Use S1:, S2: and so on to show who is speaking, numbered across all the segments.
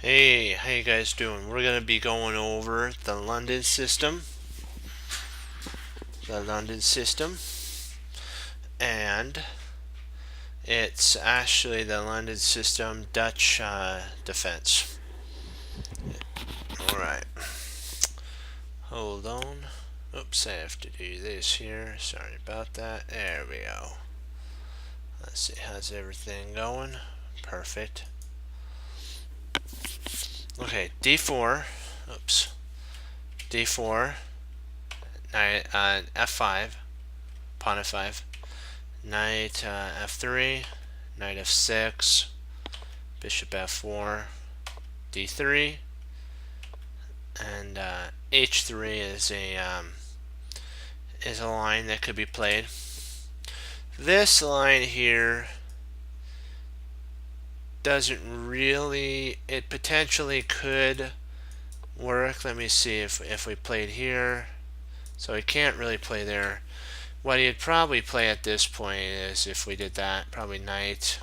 S1: Hey, how you guys doing? We're going to be going over the London system. The London system. And it's actually the London system Dutch defense. Alright. Hold on. Oops, I have to do this here. Sorry about that. There we go. Let's see, how's everything going? Perfect. Okay, D4. Oops. D4. F5. Pawn F5. Knight F3, Knight F6, Bishop F4, D3, and H3 is a line that could be played. This line here doesn't really. It potentially could work. Let me see if we played here. So we can't really play there. What he'd probably play at this point is if we did that, probably knight.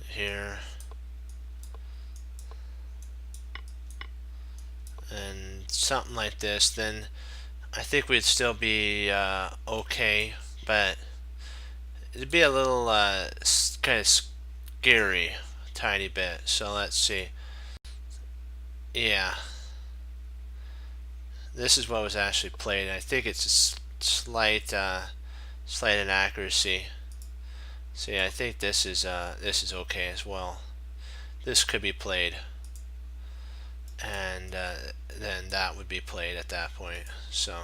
S1: Here. And something like this, then I think we'd still be okay, but it'd be a little kind of scary, a tiny bit. So let's see. Yeah, this is what was actually played. I think it's a slight inaccuracy. See, I think this is okay as well. This could be played, and then that would be played at that point. So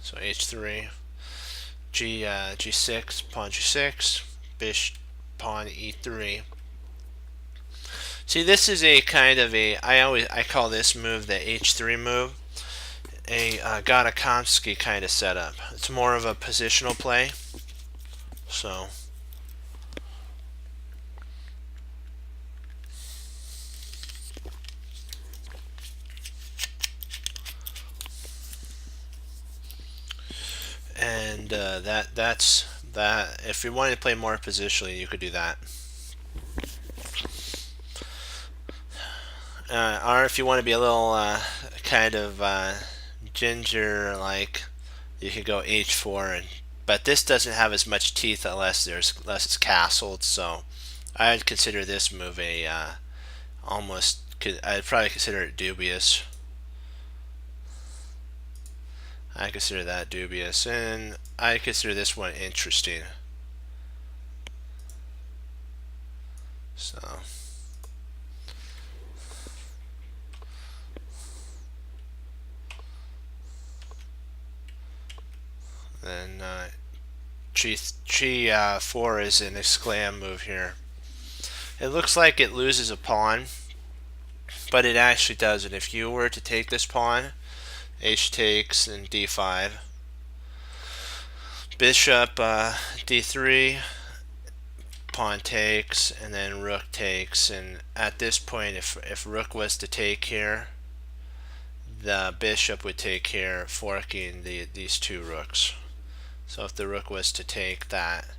S1: H3, G6, pawn G6, bishop, pawn E3. See, this is a kind of I call this move the H3 move, a Gadakovsky kind of setup. It's more of a positional play. So and that's that. If you wanted to play more positionally, you could do that. Or if you want to be a little kind of ginger like, you could go H4, but this doesn't have as much teeth unless it's castled. So I'd consider this move a almost. I'd probably consider it dubious. I consider that dubious, and I consider this one interesting. So then G4 is an exclam move here. It looks like it loses a pawn, but it actually doesn't. If you were to take this pawn, H takes and D5, bishop D3, pawn takes, and then rook takes. And at this point, if rook was to take here, the bishop would take here, forking these two rooks. So if the rook was to take that,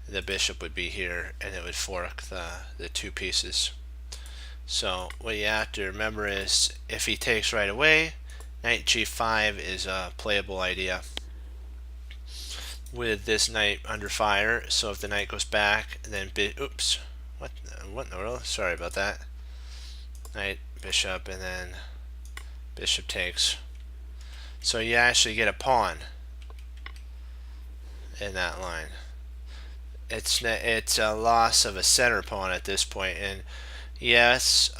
S1: the bishop would be here, and it would fork the two pieces. So what you have to remember is, if he takes right away, knight G5 is a playable idea with this knight under fire. So if the knight goes back, and then oops, what in the world? Sorry about that. Knight, bishop, and then bishop takes. So you actually get a pawn in that line. It's a loss of a center pawn at this point, and yes,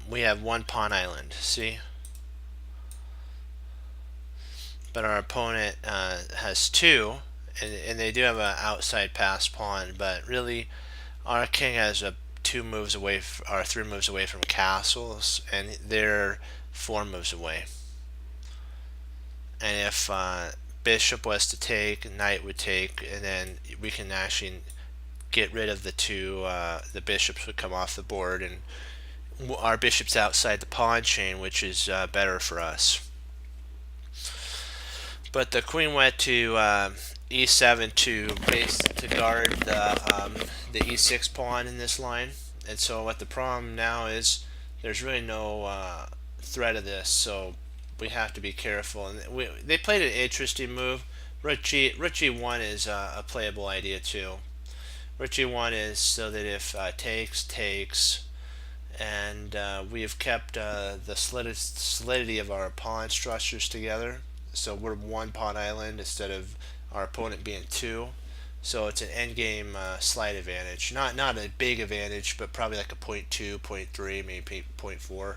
S1: we have one pawn island. See, but our opponent has two, and they do have an outside pass pawn. But really, our king has a 2 moves away, or 3 moves away from castles, and they're 4 moves away. And if bishop was to take, knight would take, and then we can actually get rid of the two. The bishops would come off the board, and our bishop's outside the pawn chain, which is better for us. But the queen went to e7 to guard the e6 pawn in this line. And so what the problem now is, there's really no threat of this, so we have to be careful. And they played an interesting move. Rook G1 is a playable idea too. Rook G1 is so that if takes, and we have kept the solidity of our pawn structures together. So we're one pawn island instead of our opponent being two. So it's an endgame slight advantage. Not a big advantage, but probably like a 0.2, 0.3, maybe 0.4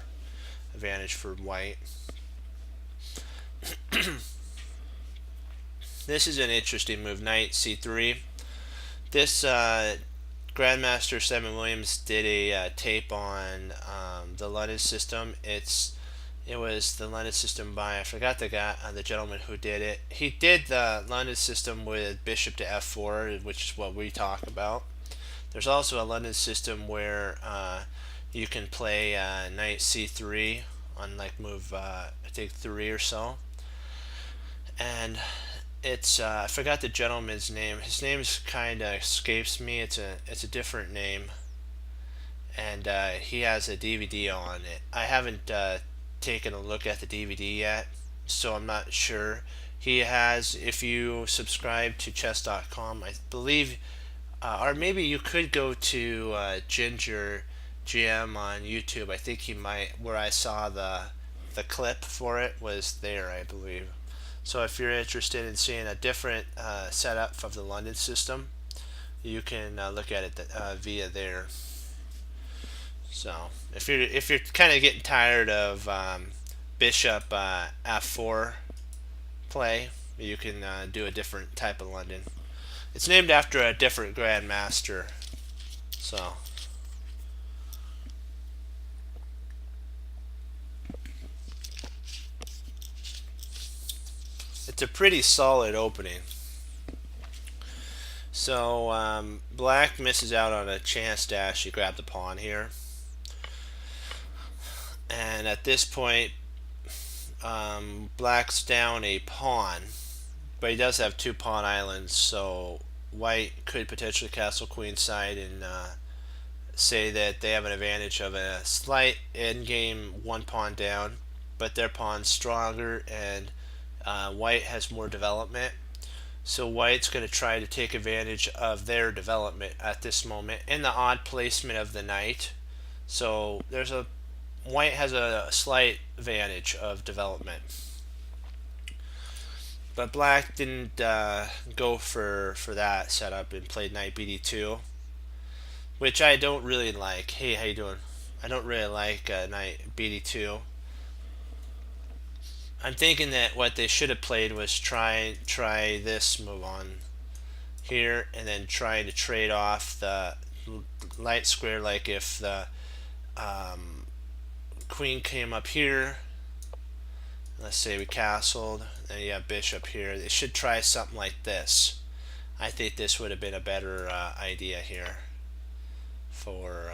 S1: advantage for white. This is an interesting move, knight c3. This Grandmaster Simon Williams did a tape on the London system. It was the London system by, I forgot the gentleman who did it. He did the London system with bishop to f4, which is what we talk about. There's also a London system where you can play knight c3 on like move I think 3 or so. And it's I forgot the gentleman's name. His name kind of escapes me. It's a different name, and he has a DVD on it. I haven't taken a look at the DVD yet, so I'm not sure. He has, if you subscribe to chess.com, I believe, or maybe you could go to Ginger GM on YouTube. I think he might, where I saw the clip for it was there, I believe. So if you're interested in seeing a different setup of the London system, you can look at it via there. So if you're kind of getting tired of bishop f4 play, you can do a different type of London. It's named after a different grandmaster. So it's a pretty solid opening. So black misses out on a chance dash. You grab the pawn here, and at this point black's down a pawn, but he does have two pawn islands, so white could potentially castle queenside and say that they have an advantage of a slight endgame one pawn down, but their pawn's stronger, and white has more development. So white's going to try to take advantage of their development at this moment in the odd placement of the knight. So white has a slight advantage of development. But black didn't go for that setup and played knight bd2, which I don't really like. Hey, how you doing? I don't really like knight bd2. I'm thinking that what they should have played was try this move on here, and then trying to trade off the light square. Like if the queen came up here, let's say we castled, and you have bishop here. They should try something like this. I think this would have been a better idea here for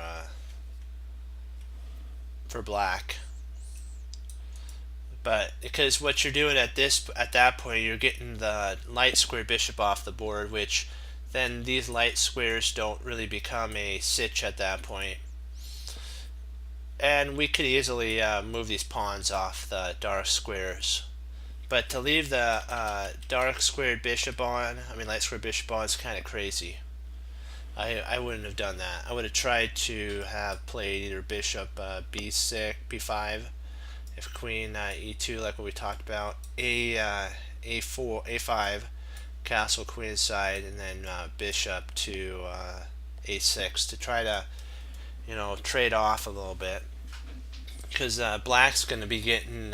S1: black. But because what you're doing at that point, you're getting the light square bishop off the board, which then these light squares don't really become a sitch at that point. And we could easily move these pawns off the dark squares. But to leave the dark squared bishop on, light squared bishop on, is kind of crazy. I wouldn't have done that. I would have tried to have played either bishop b6, b5, if queen e2, like what we talked about, a4, a5, castle queenside, and then bishop to a6 to try to trade off a little bit, because black's going to be getting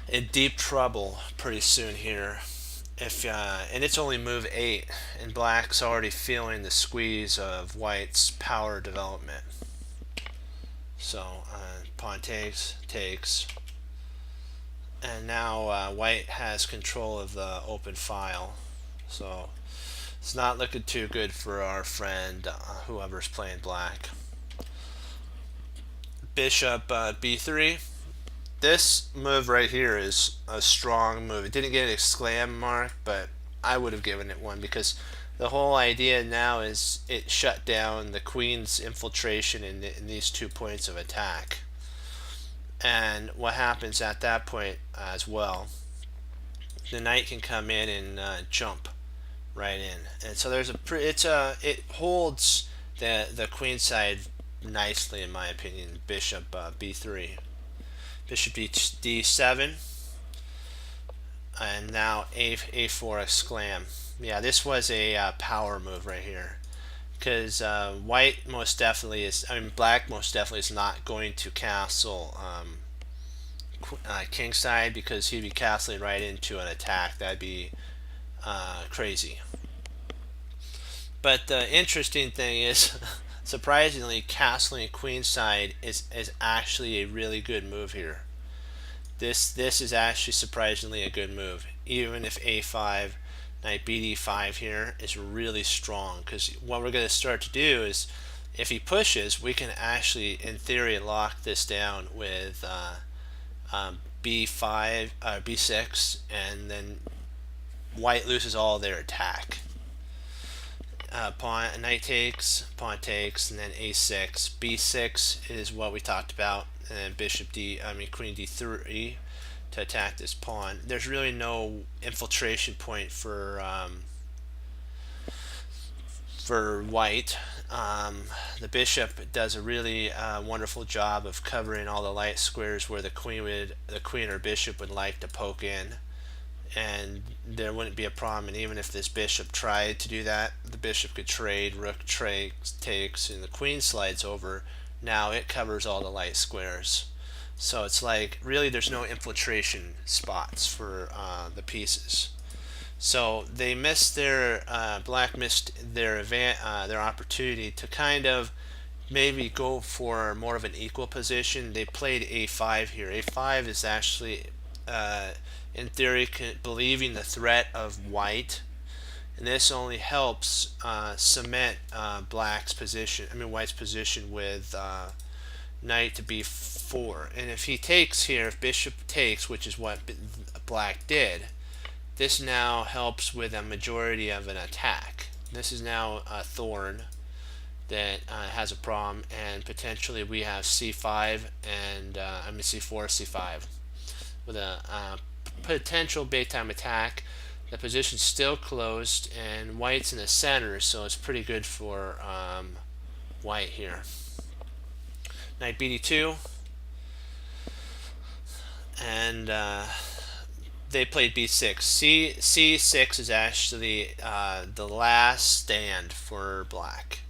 S1: in deep trouble pretty soon here. And it's only move 8, and black's already feeling the squeeze of white's power development. So pawn takes, and now white has control of the open file. So it's not looking too good for our friend, whoever's playing black. Bishop b3. this move right here is a strong move. It didn't get an exclam mark, but I would have given it one because the whole idea now is it shut down the queen's infiltration in these 2 points of attack. And what happens at that point as well, the knight can come in and jump right in, and so there's it holds the queen side nicely in my opinion. Bishop b3, bishop d7, and now a4 exclam. Yeah, this was a power move right here because white most definitely is, I mean black most definitely is not going to castle king side because he'd be castling right into an attack. That'd be crazy. But the interesting thing is, surprisingly, castling queen side is actually a really good move here. This is actually surprisingly a good move, even if a5, knight bd5 here is really strong. Because what we're going to start to do is, if he pushes, we can actually, in theory, lock this down with b5, b6, and then white loses all their attack. Knight takes, pawn takes, and then a6. b6 is what we talked about, and then queen d3 to attack this pawn. There's really no infiltration point for white. The bishop does a really wonderful job of covering all the light squares where the queen or bishop would like to poke in, and there wouldn't be a problem. And even if this bishop tried to do that, the bishop could trade, rook takes, and the queen slides over. Now it covers all the light squares. So it's like really there's no infiltration spots for the pieces. So they missed black missed their opportunity to kind of maybe go for more of an equal position. They played a5 here. a5 is actually in theory believing the threat of white, and this only helps cement white's position with knight to b4. And if he takes here, if bishop takes, which is what black did, this now helps with a majority of an attack. This is now a thorn that has a problem, and potentially we have c5 and c4, c5 with a potential big time attack. The position's still closed, and white's in the center, so it's pretty good for white here. Knight bd2, and they played b6. C6 is actually the last stand for black.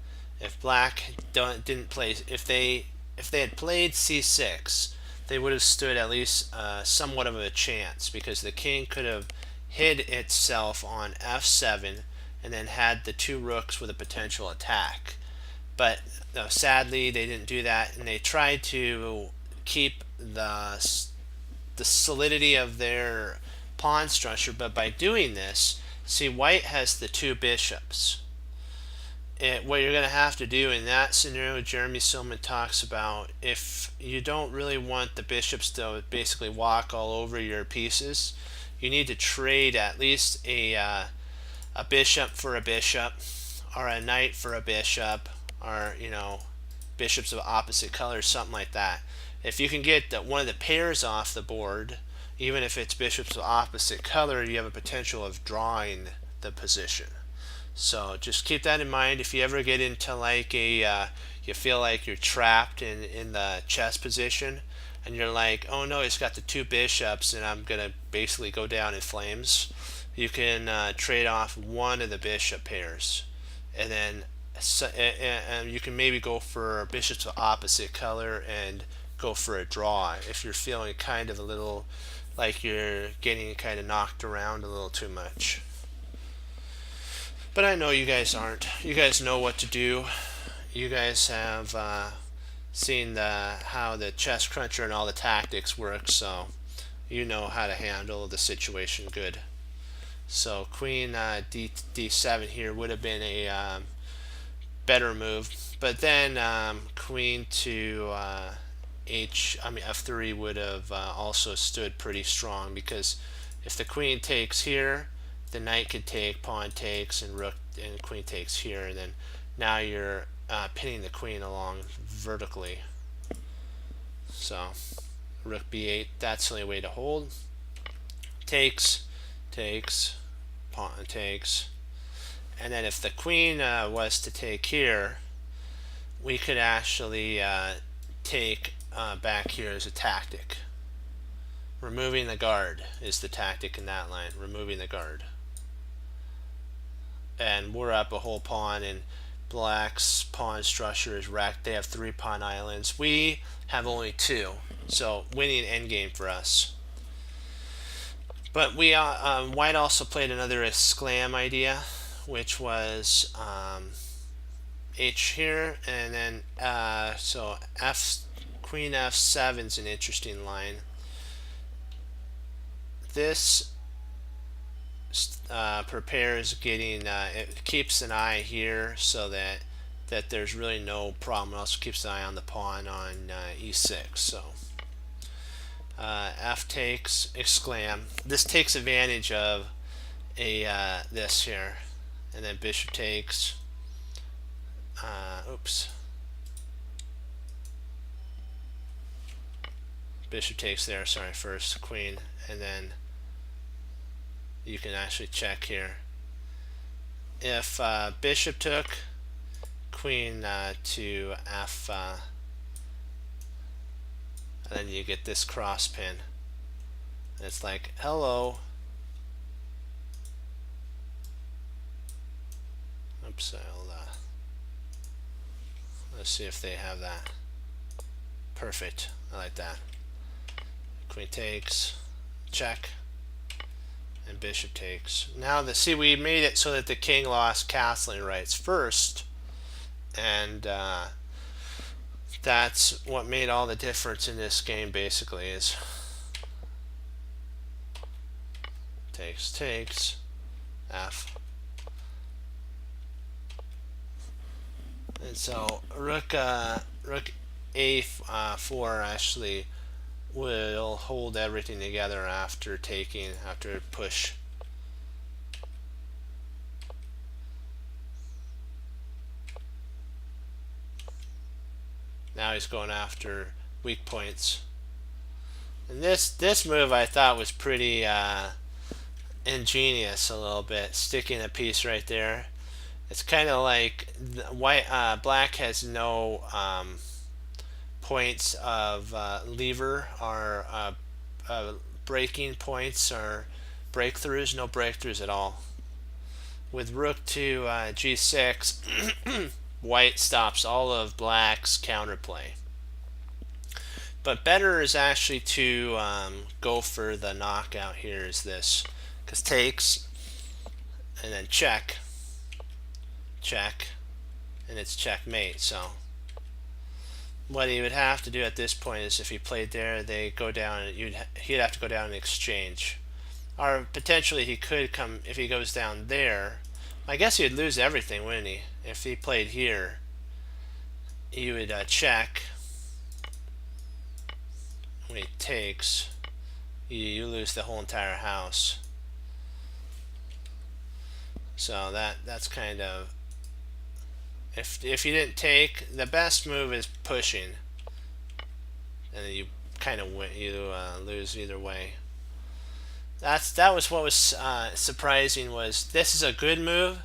S1: If black didn't play, if they had played c6, they would have stood at least somewhat of a chance, because the king could have hid itself on f7 and then had the 2 rooks with a potential attack. But sadly they didn't do that, and they tried to keep the solidity of their pawn structure. But by doing this, see, white has the 2 bishops. What you're going to have to do in that scenario, Jeremy Silman talks about, if you don't really want the bishops to basically walk all over your pieces, you need to trade at least a bishop for a bishop, or a knight for a bishop, or bishops of opposite colors, something like that. If you can get one of the pairs off the board, even if it's bishops of opposite color, you have a potential of drawing the position. So just keep that in mind. If you ever get into like you feel like you're trapped in the chess position, and you're like, oh no, it's got the 2 bishops and I'm gonna basically go down in flames, you can trade off one of the bishop pairs, and then you can maybe go for bishops of opposite color and go for a draw if you're feeling kind of a little like you're getting kind of knocked around a little too much. But I know you guys aren't. You guys know what to do. You guys have seen how the chess cruncher and all the tactics work, so you know how to handle the situation good. So queen d7 here would have been a better move, but then queen to f3 would have also stood pretty strong, because if the queen takes here, the knight could take, pawn takes, and rook and queen takes here, and then now you're pinning the queen along vertically. So rook b8, that's the only way to hold. Takes, takes, pawn takes, and then if the queen was to take here, we could actually take back here as a tactic. Removing the guard is the tactic in that line, removing the guard. And we're up a whole pawn, and black's pawn structure is wrecked. They have 3 pawn islands. We have only 2, so winning endgame for us. But we white also played another exclam idea, which was h here, and then so queen f7 is an interesting line. This prepares getting it keeps an eye here, so that there's really no problem. It also keeps an eye on the pawn on e6. So f takes, exclam. This takes advantage of a this here, and then bishop takes. Oops. Bishop takes there. Sorry, first queen, and then you can actually check here. If bishop took, queen to f, and then you get this cross pin. And it's like, hello. Oops, let's see if they have that. Perfect. I like that. Queen takes, check, and bishop takes. Now see, we made it so that the king lost castling rights first, and that's what made all the difference in this game. Basically, is takes, f. And so rook a4 actually will hold everything together after taking, after push. Now he's going after weak points. And this move I thought was pretty ingenious a little bit, sticking a piece right there. It's kind of like black has no points of lever or breaking points or breakthroughs, no breakthroughs at all. With rook to g6, white stops all of black's counterplay. But better is actually to go for the knockout here, is this, because takes and then check, check, and it's checkmate. So what he would have to do at this point is, if he played there, they go down, he'd have to go down and exchange. Or potentially he could come, if he goes down there, I guess he would lose everything, wouldn't he? If he played here, he would check. When he takes, you lose the whole entire house. So that's kind of, if you didn't take, the best move is pushing, and then you kind of win, you lose either way. That was what was surprising, was this is a good move,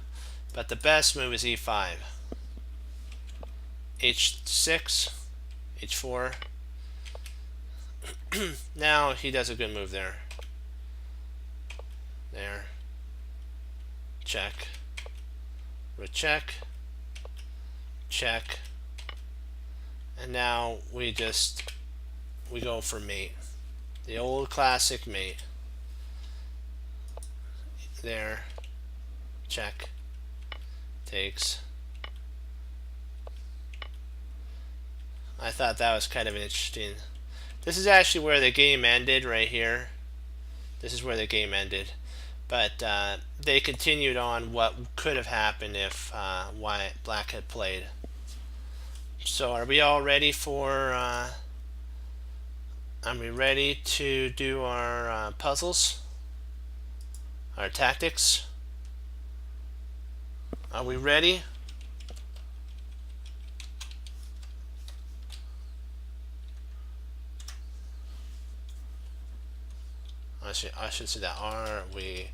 S1: but the best move is e5, h6, h4. Now he does a good move there. There. Check. Recheck. Check. And now we go for mate. The old classic mate. There. Check. Takes. I thought that was kind of interesting. This is actually where the game ended, right here. This is where the game ended. But they continued on what could have happened if black had played. So are we all ready for Are we ready to do our puzzles? Our tactics? Are we ready? I should say that. Are we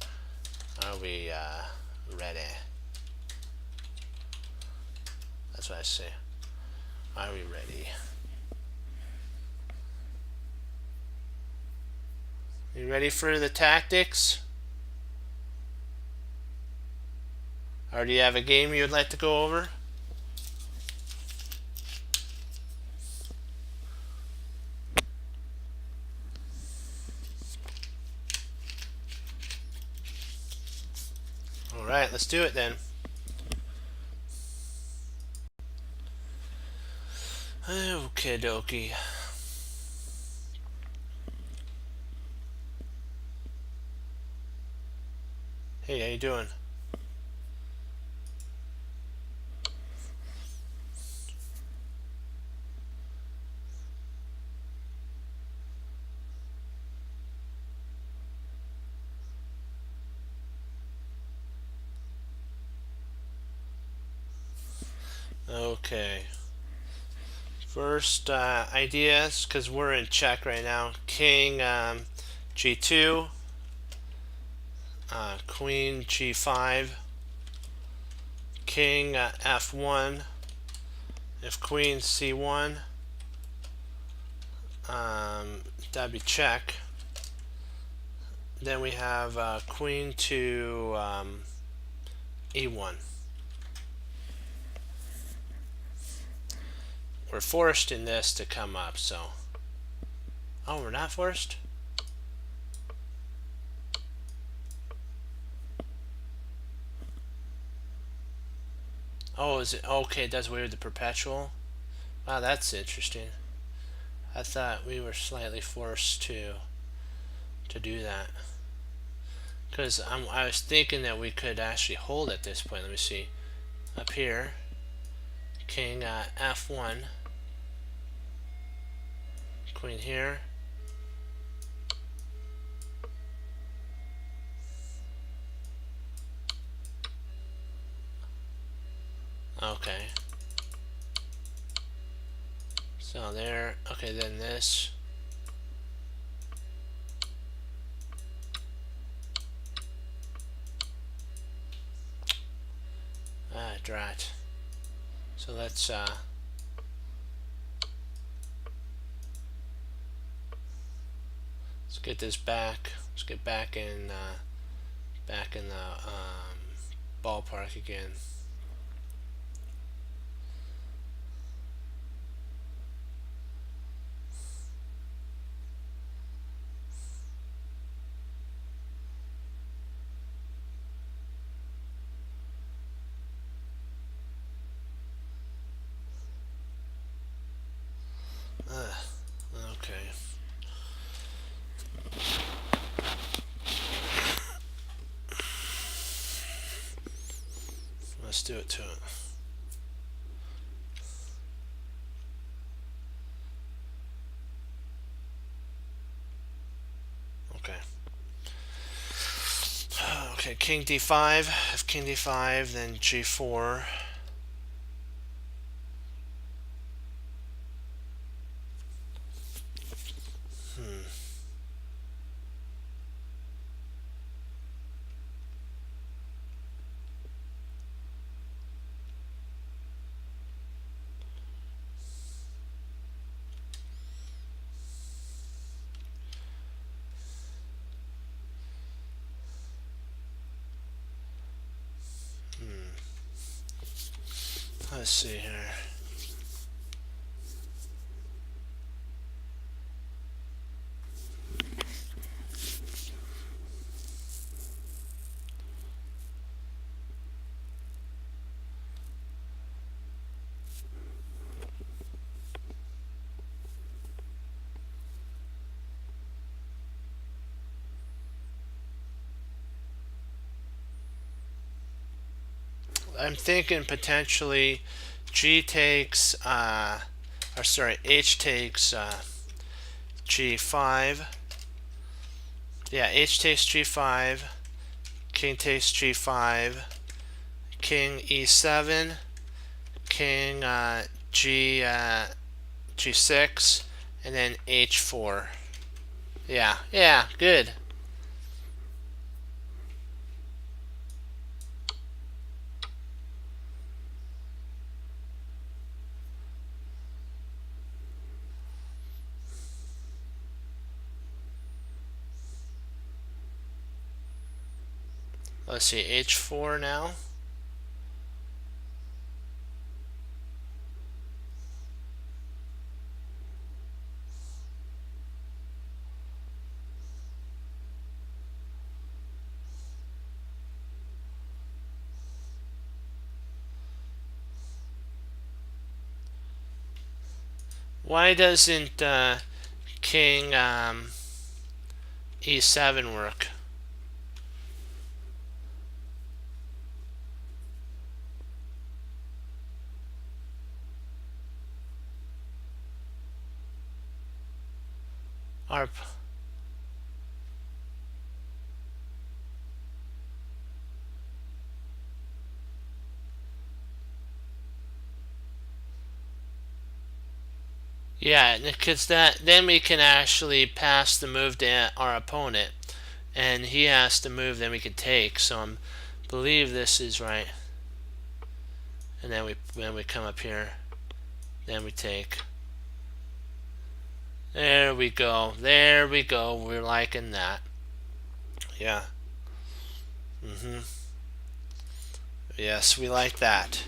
S1: ready? That's what I say. Are we ready? You ready for the tactics? Or do you have a game you'd like to go over? Alright, let's do it then. Okie dokie. Hey, how you doing? Okay. First ideas, because we're in check right now. King G2, Queen G5, King F1. If Queen C1, that'd be check. Then we have Queen to E1. We're forced in this to come up, so. Oh, we're not forced? Oh, is it? Okay, it does away with the perpetual. Wow, that's interesting. I thought we were slightly forced to do that. Because I was thinking that we could actually hold at this point. Let me see. Up here, King F1. Queen here. Okay. So there. Okay, then this. Ah, drat. So let's get this back. Let's get back in the ballpark again. Okay. Let's do it to it. Okay. Okay, King D5. If King D5, then G4. Let's see here. I'm thinking potentially H takes g5. Yeah, h takes g5, king takes g5, king e7, king g6, and then h4. Yeah, good. Let's see, h4 now. Why doesn't king e7 work? Our Yeah, because then we can actually pass the move to our opponent, and he has to move, then we can take. So I believe this is right. And then we come up here, then we take. There we go. There we go. We're liking that. Yeah. Yes, we like that.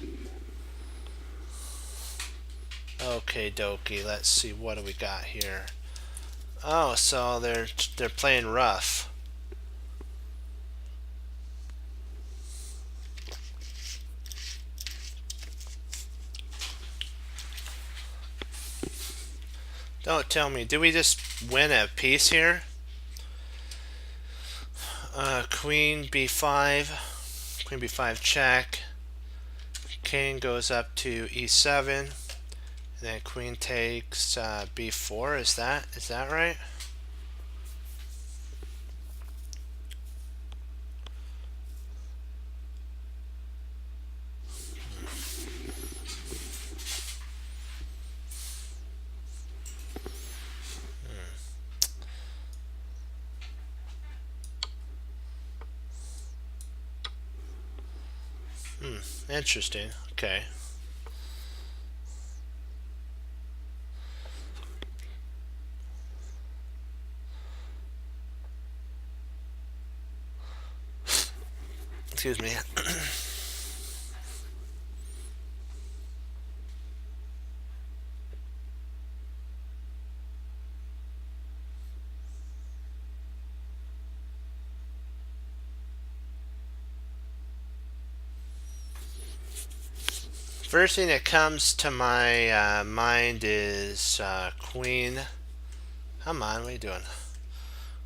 S1: Okay, dokie. Let's see, what do we got here? Oh, so they're playing rough. Don't tell me. Did we just win a piece here? Queen b5. Queen b5 check. King goes up to e7. And then queen takes b4. Is that right? Interesting. Okay. Excuse me. First thing that comes to my mind is queen. Come on, what are you doing?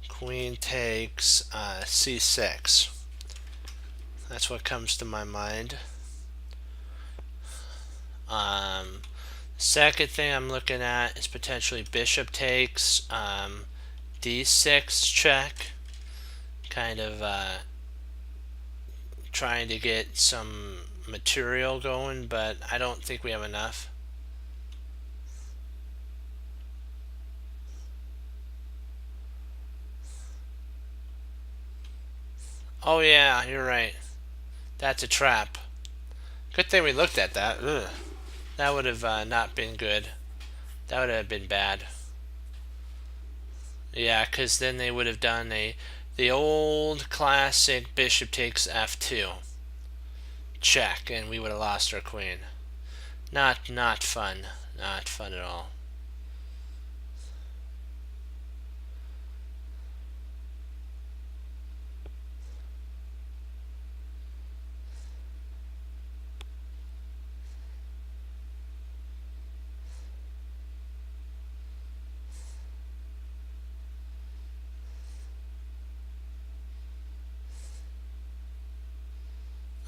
S1: Queen takes c6. That's what comes to my mind. Second thing I'm looking at is potentially bishop takes d6 check. Kind of trying to get some material going, but I don't think we have enough. Oh yeah, you're right. That's a trap. Good thing we looked at that. Ugh. That would have not been good. That would have been bad. Yeah, because then they would have done the old classic bishop takes f2 check, and we would have lost our queen. Not fun. Not fun at all.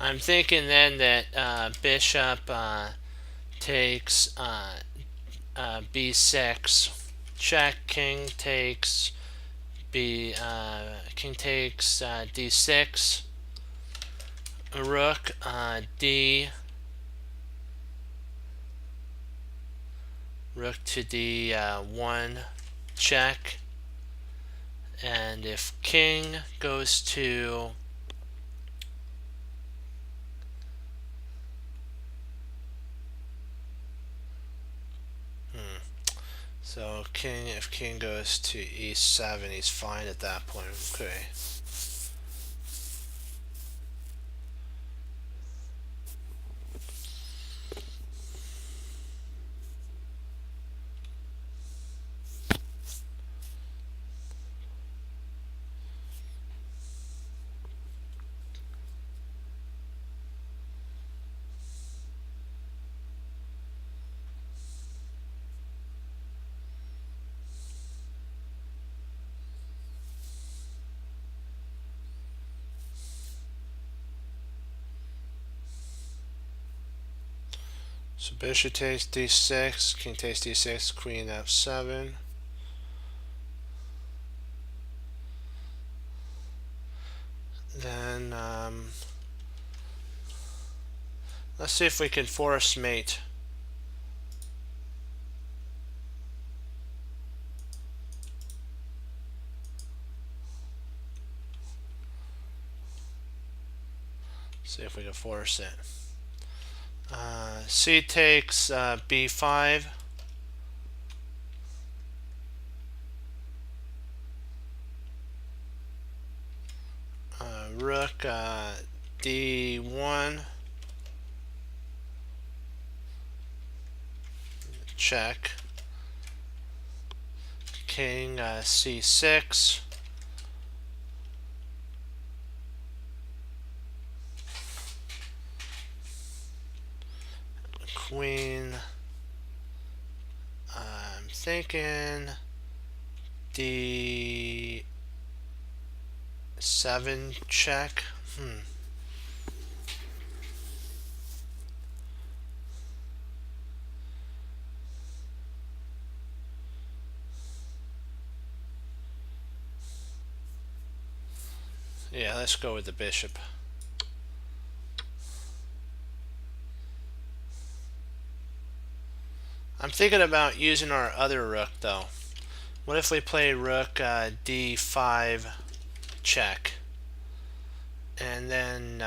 S1: I'm thinking then that bishop takes b6, check, king takes d6, rook d, rook to d1, check, and if king goes to so if king goes to e7, he's fine at that point. Okay. So bishop takes d6, king takes d6, queen f7. Then let's see if we can force mate. See if we can force it. C takes b5. Rook d1. Check. King c6. Queen, I'm thinking d7 check. Yeah, let's go with the bishop. I'm thinking about using our other rook though. What if we play rook d5 check, and then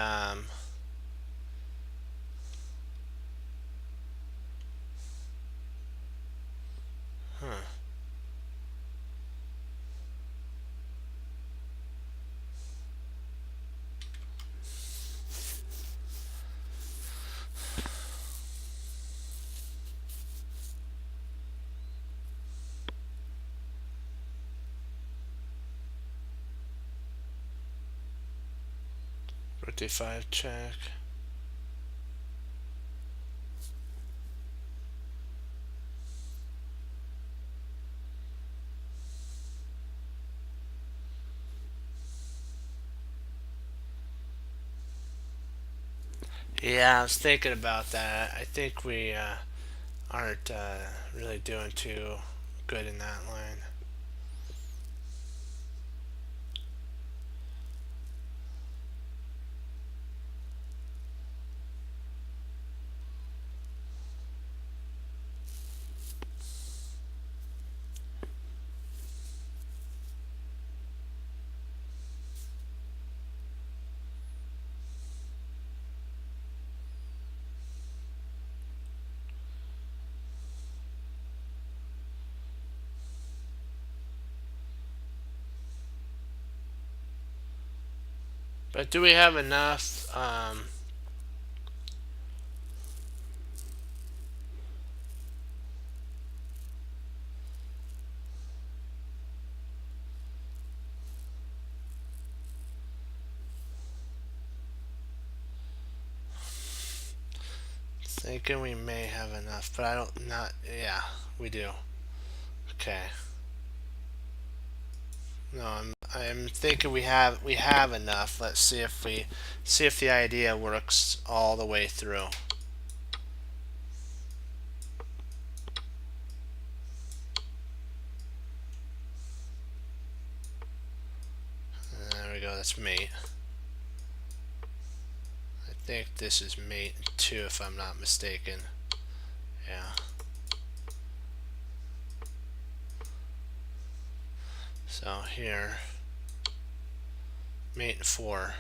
S1: rook d5 check. Yeah, I was thinking about that. I think we aren't really doing too good in that line. But do we have enough? Thinking we may have enough, but I don't. Not. Yeah, we do. Okay. No, I'm thinking we have enough. Let's see if the idea works all the way through. go. That's mate. I think this is mate 2 if I'm not mistaken. Yeah. So here, mate 4.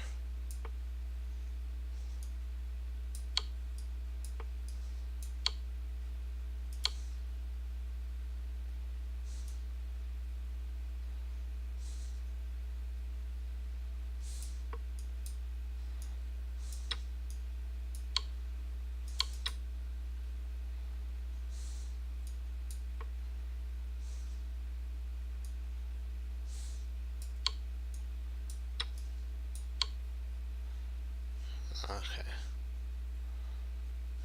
S1: Okay.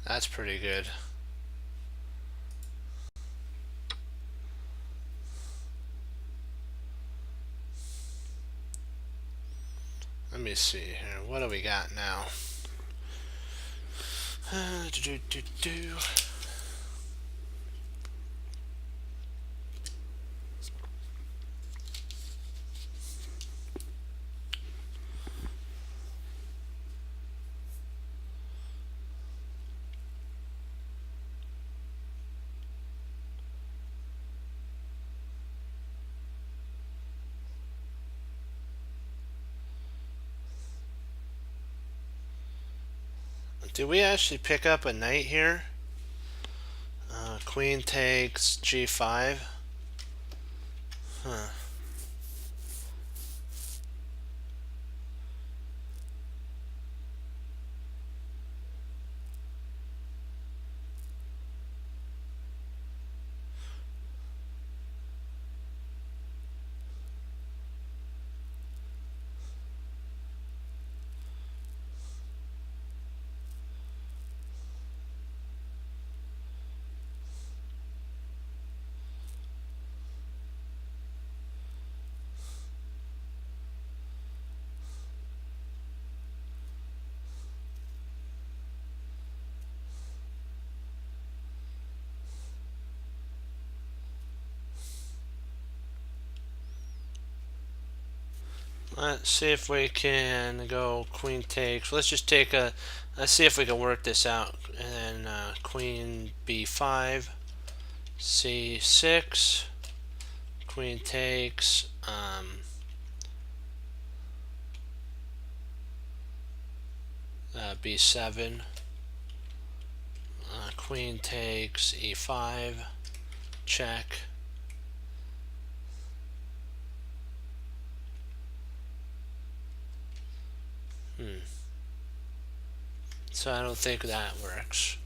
S1: That's pretty good. Let me see here. What do we got now? Do, do, do. Did we actually pick up a knight here? Queen takes g5. Huh. Let's see if we can go queen takes. Let's just take a. Let's see if we can work this out. And then queen b5, c6, queen takes. B7, queen takes e5, check. So I don't think that works.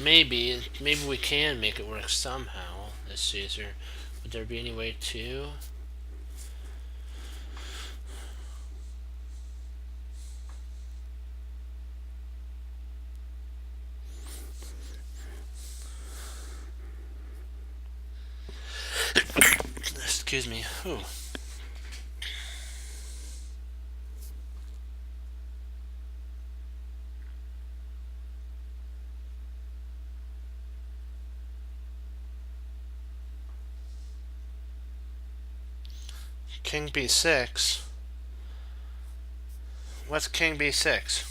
S1: Maybe we can make it work somehow. Let's see, would there be any way to? Excuse me. Ooh. King b6. What's king b6?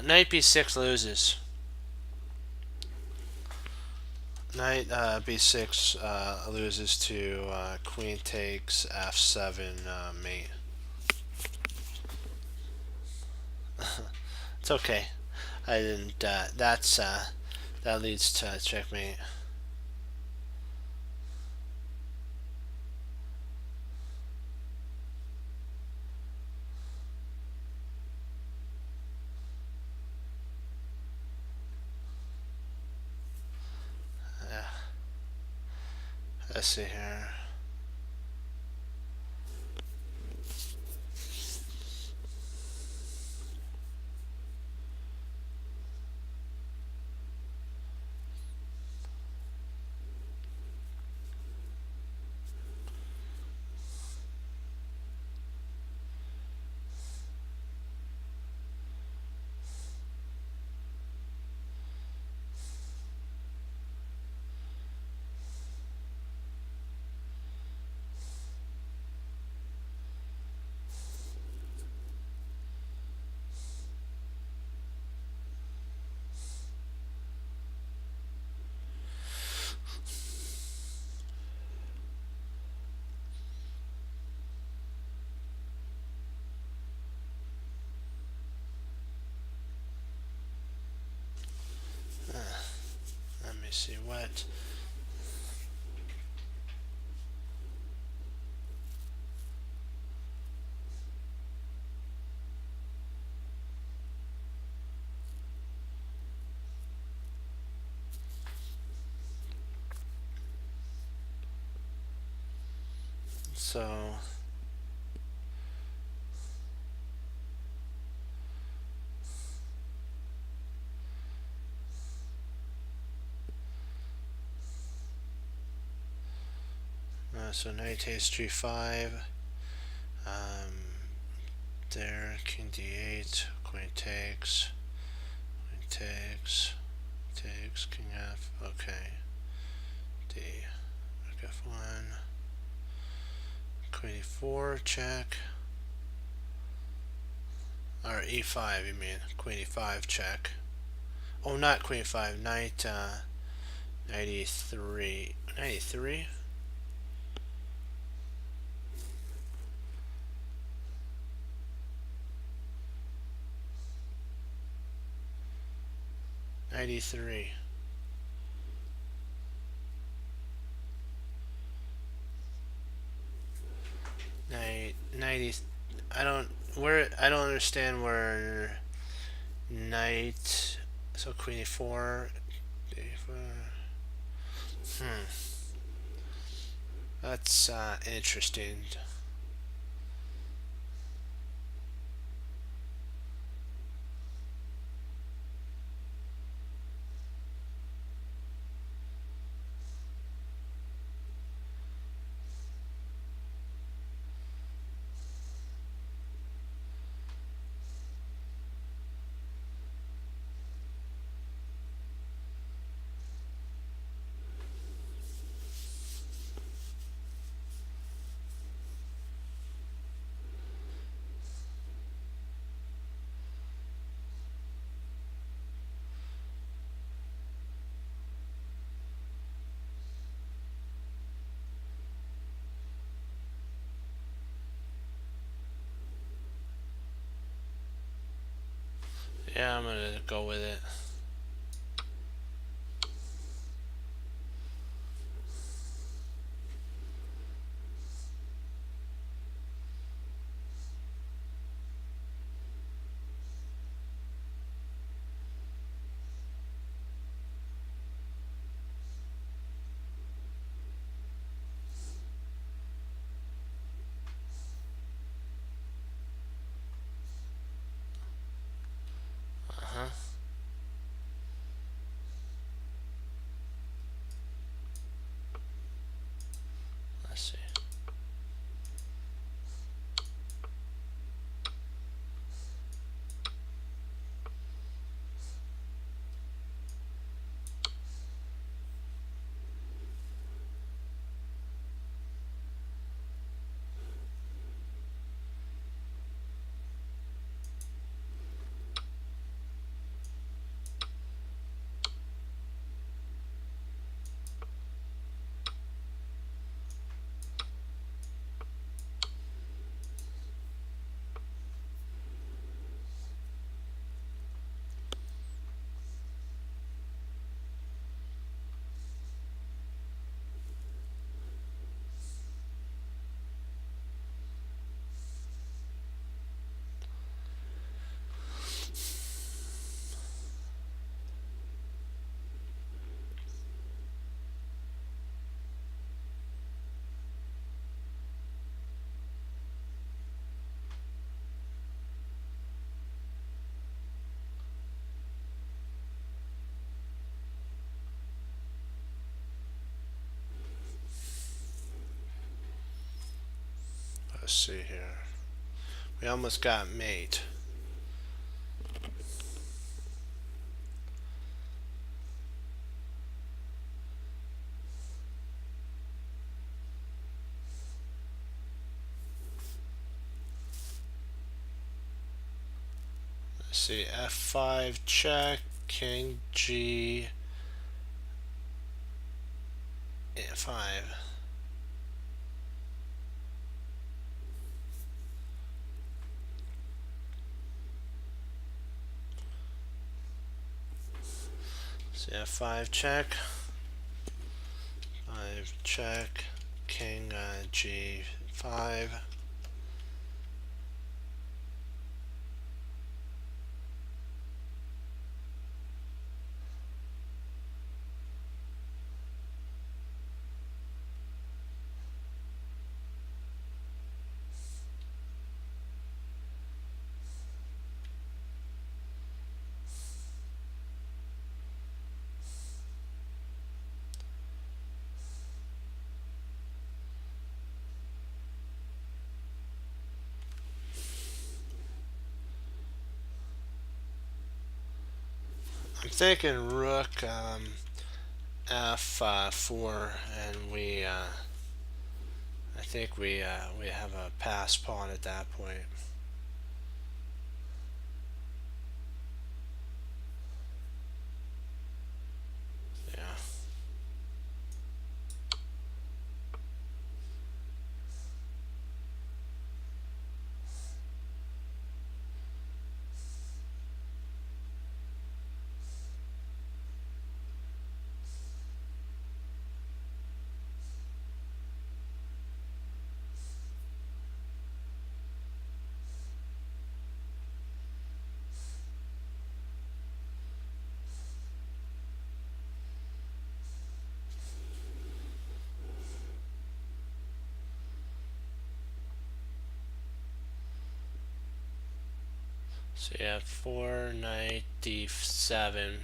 S1: Knight b6 loses. Knight b6 loses to queen takes f7 mate. It's okay. I didn't. That leads to checkmate. Let's see here. what? So so knight takes g5. There, king d8, queen takes, king f. Okay, d, rook f1, queen e4, check. Or e5, you mean? Queen e5, check. Oh, not queen e5, knight, knight e3. Knight e3? Knight e3. Knight e. I don't understand where knight. So queen e4. That's interesting. Yeah, I'm gonna go with it. Uh-huh. Let's see. Let's see here. We almost got mate. Let's see, f5 check, king g, 5. So f5 check. e5 check, king g5. I'm thinking rook f4, and I think we have a pass pawn at that point. Yeah. So you have 4, knight d7.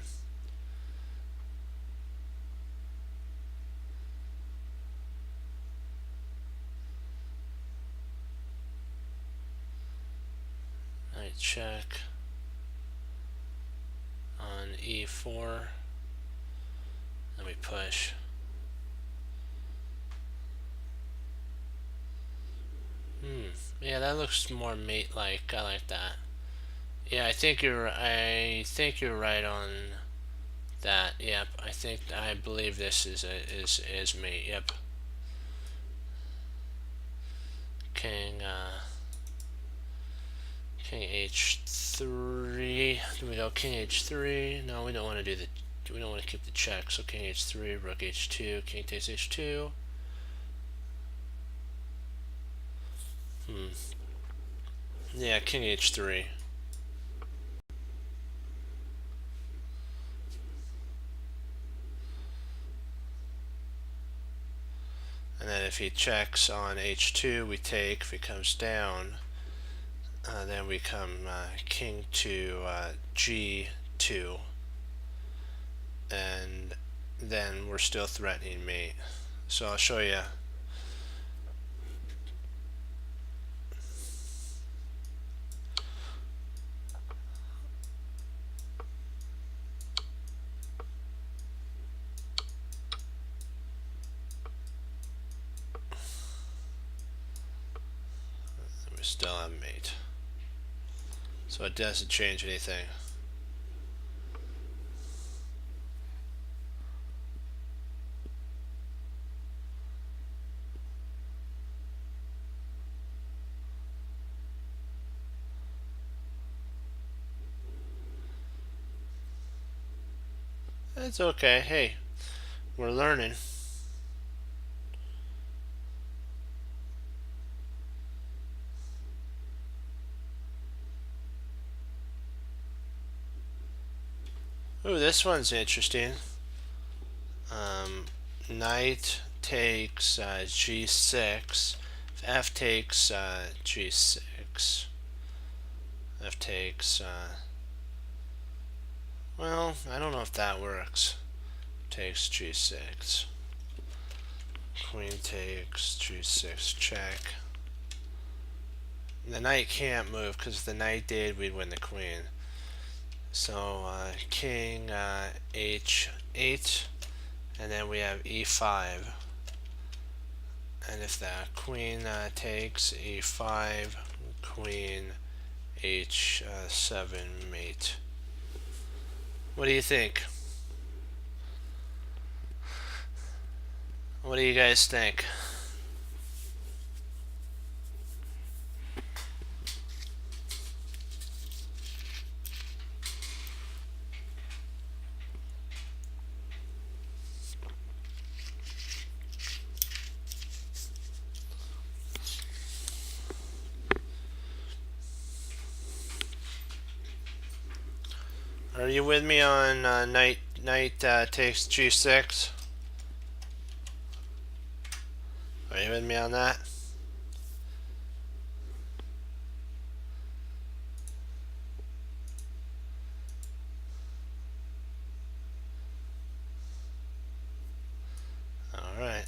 S1: Knight check on e4. Then we push. Yeah, that looks more mate-like. I like that. Yeah, I think you're right on that. Yep, I believe this is mate. Yep. King king h3. Do we go king h3? No, we don't want to do the. We don't want to keep the check. So king h3, rook h2, king takes h2. Yeah, king h3. And then if he checks on h2, we take. If he comes down, then we come king to g2, and then we're still threatening mate. So I'll show you. We still have mate. So it doesn't change anything. It's okay. Hey, we're learning. Ooh, this one's interesting. Knight takes g6. If f takes g6. F takes. Well, I don't know if that works. Takes g6. Queen takes g6 check. The knight can't move because if the knight did, we'd win the queen. So king h8, and then we have e5. And if the queen takes e5, queen h7 mate. What do you think? What do you guys think? Are you with me on knight takes g6? Are you with me on that? All right.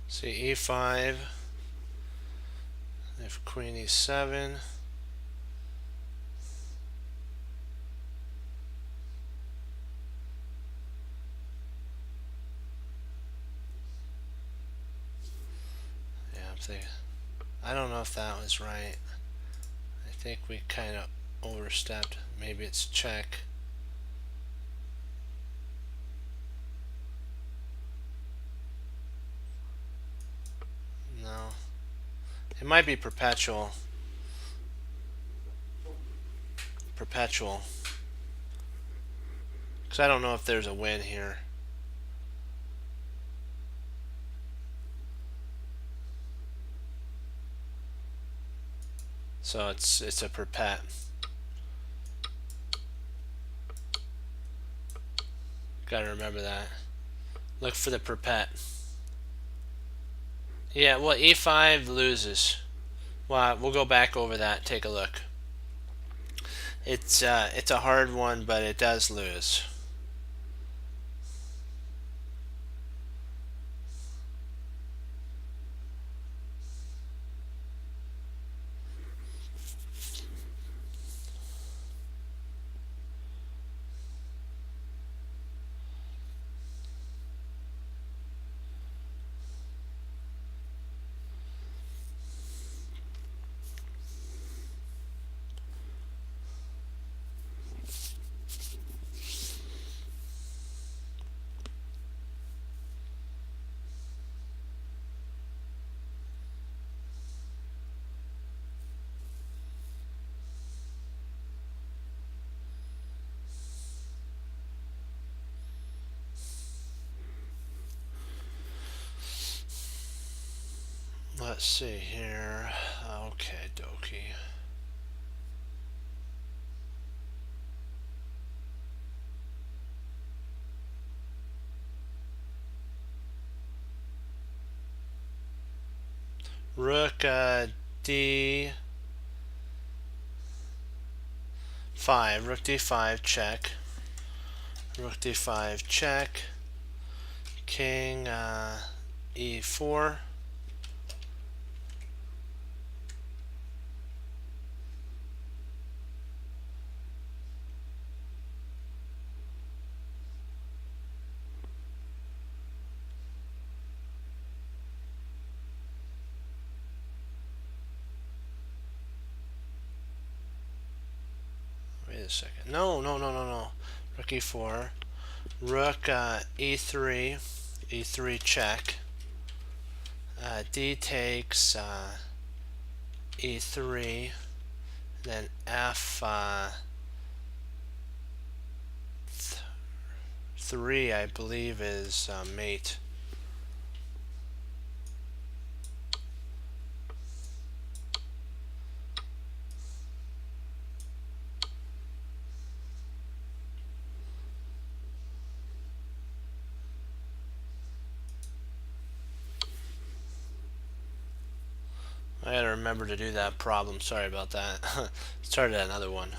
S1: See e5. If queen e7. Yeah, I'm thinking. I don't know if that was right. I think we kind of overstepped. Maybe it's check. No. It might be perpetual. Perpetual. Because I don't know if there's a win here. So it's a perpet. Gotta remember that. Look for the perpet. Yeah, well, e5 loses. Well, we'll go back over that. Take a look. It's a hard one, but it does lose. Let's see here. Okay, dokie. Rook d5. Rook d5 check. Rook d5 check. King e4. Wait a second. No. Rook e4. Rook e3. E3 check. D takes e3. Then f 3, I believe, is mate. I gotta remember to do that problem. Sorry about that. Started another one.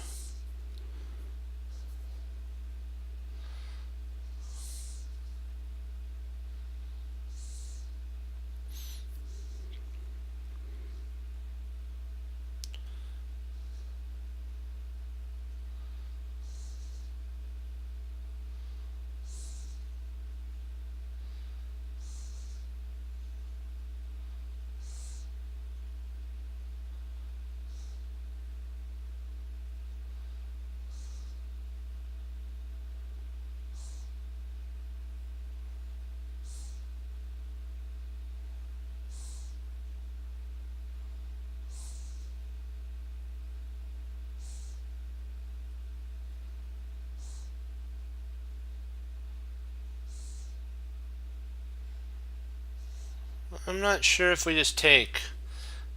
S1: I'm not sure if we just take.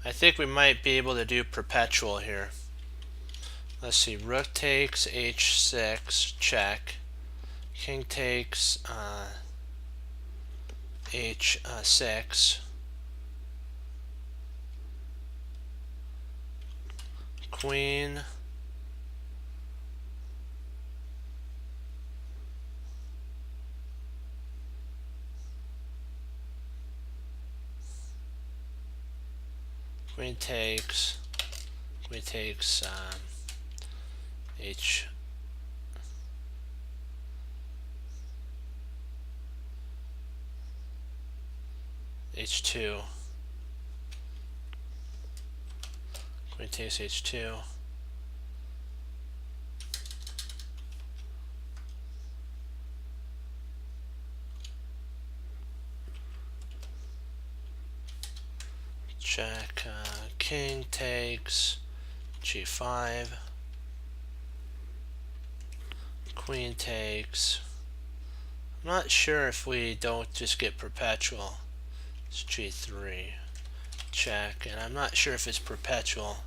S1: I think we might be able to do perpetual here. Let's see, rook takes h6, check. King takes h6. Queen. Queen takes. Queen takes h. h2. Queen takes h2. Check. King takes g5. Queen takes. I'm not sure if we don't just get perpetual. It's g3. Check. And I'm not sure if it's perpetual.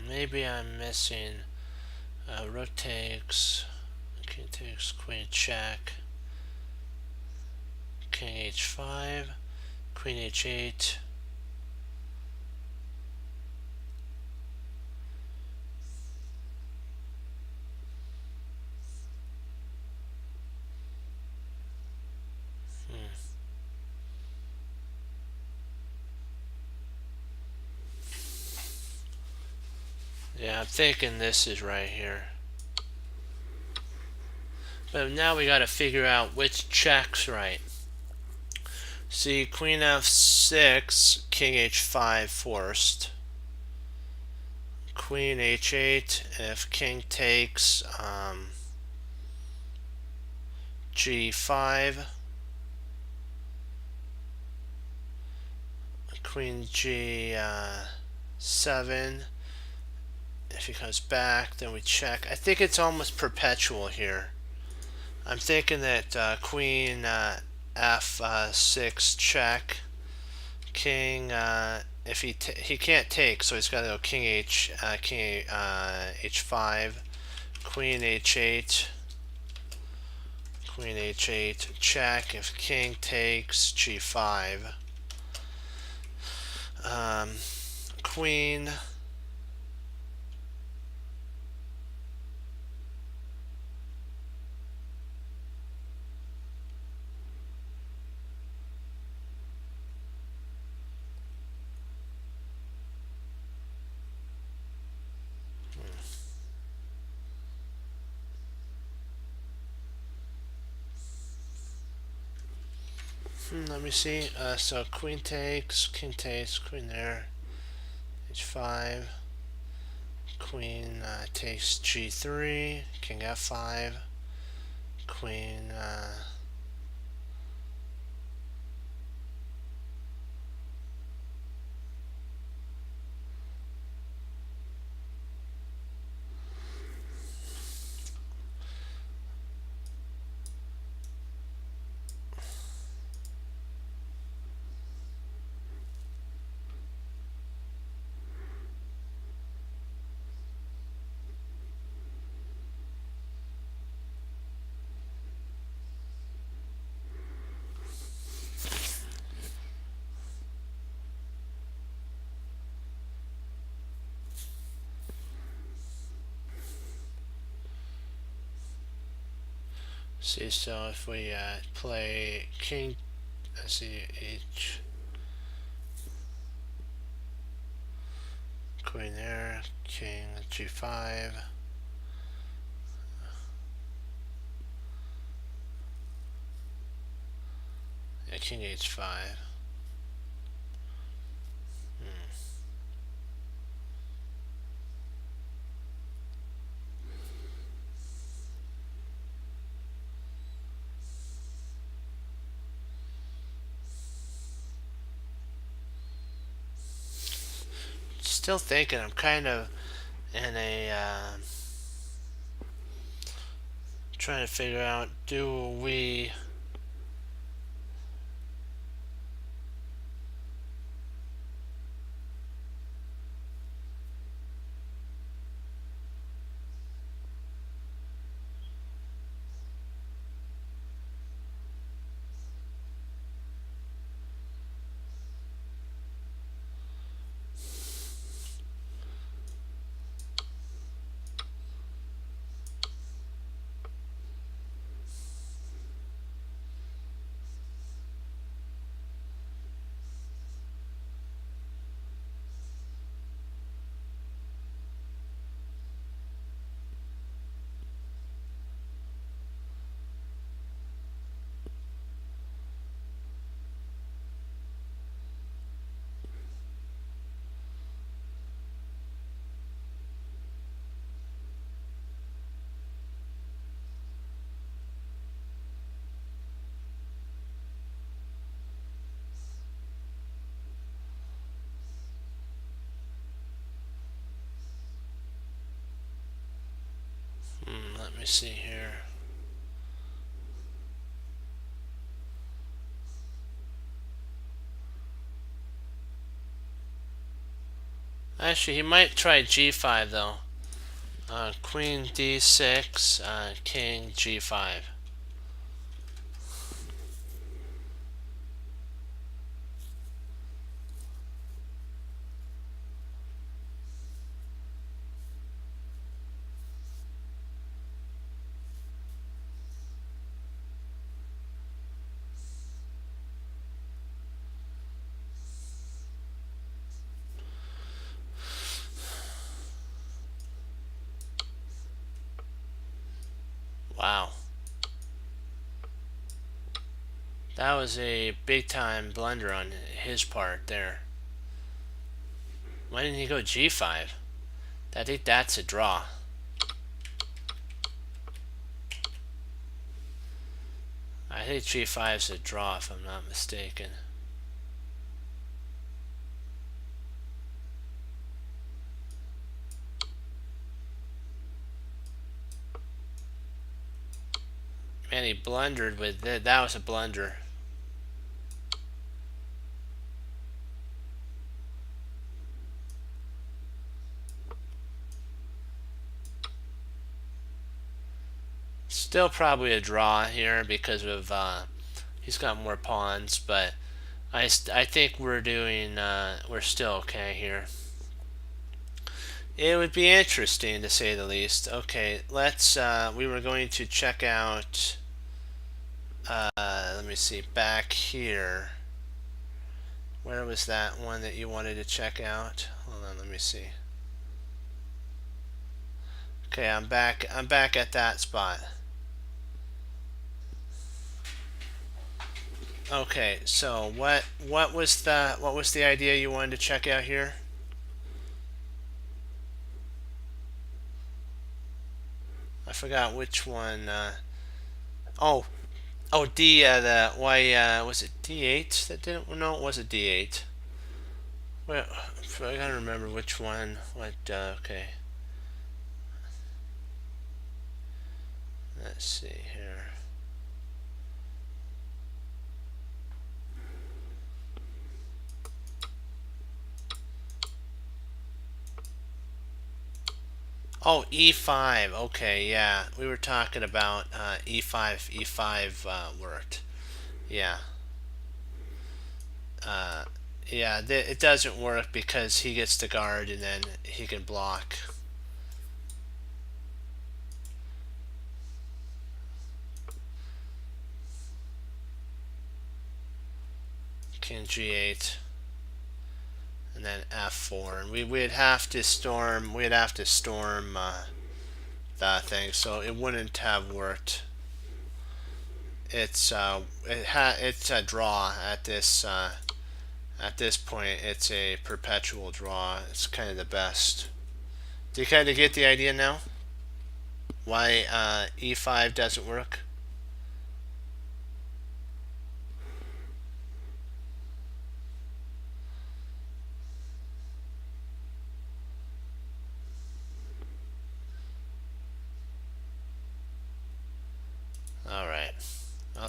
S1: Maybe I'm missing. Rook takes. King takes. Queen check. King h5. Queen h8. Yeah, I'm thinking this is right here. But now we got to figure out which check's right. See, Queen f6, King h5 forced. Queen h8, if King takes g5. Queen g7. If he comes back, then we check. I think it's almost perpetual here. I'm thinking that Queen f6 check. King if he can't take, so he's got to go King h5. Queen h8. Queen h8 check. If King takes g5. Queen. Let me see. So Queen takes, King takes, Queen there, h5. Queen takes g3, King f5. Queen see, so if we play King, let's see, H, Queen there, King g5. Yeah, King h5. still thinking. I'm kind of in a trying to figure out, do we let me see here. Actually, he might try g5 though. Queen d6, king g5. Wow. That was a big time blunder on his part there. Why didn't he go g5? I think that's a draw. I think g5 is a draw if I'm not mistaken. Man, he blundered with it. That was a blunder. Still probably a draw here because of he's got more pawns, but I think we're doing we're still okay here. It would be interesting to say the least. Okay, let's we were going to check out let me see, back here. Where was that one that you wanted to check out? Hold on, let me see. Okay, I'm back at that spot. Okay, so what was the idea you wanted to check out here? I forgot which one. Oh, D. The why was it D8 that didn't? No, it wasn't D8. Well, I gotta remember which one. What? Okay. Let's see here. Oh, E5. Okay, yeah. We were talking about E5. E5 worked. Yeah. Yeah, it doesn't work because he gets the guard and then he can block. King G8. And then F4. And we'd have to storm that thing, so it wouldn't have worked. It's it's a draw at this point. It's a perpetual draw. It's kind of the best. Do you kind of get the idea now? Why E5 doesn't work?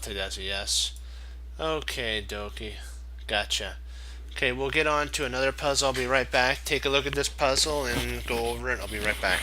S1: defaulted as a yes. Okay, dokie. Gotcha. Okay, we'll get on to another puzzle. I'll be right back. Take a look at this puzzle and go over it. I'll be right back.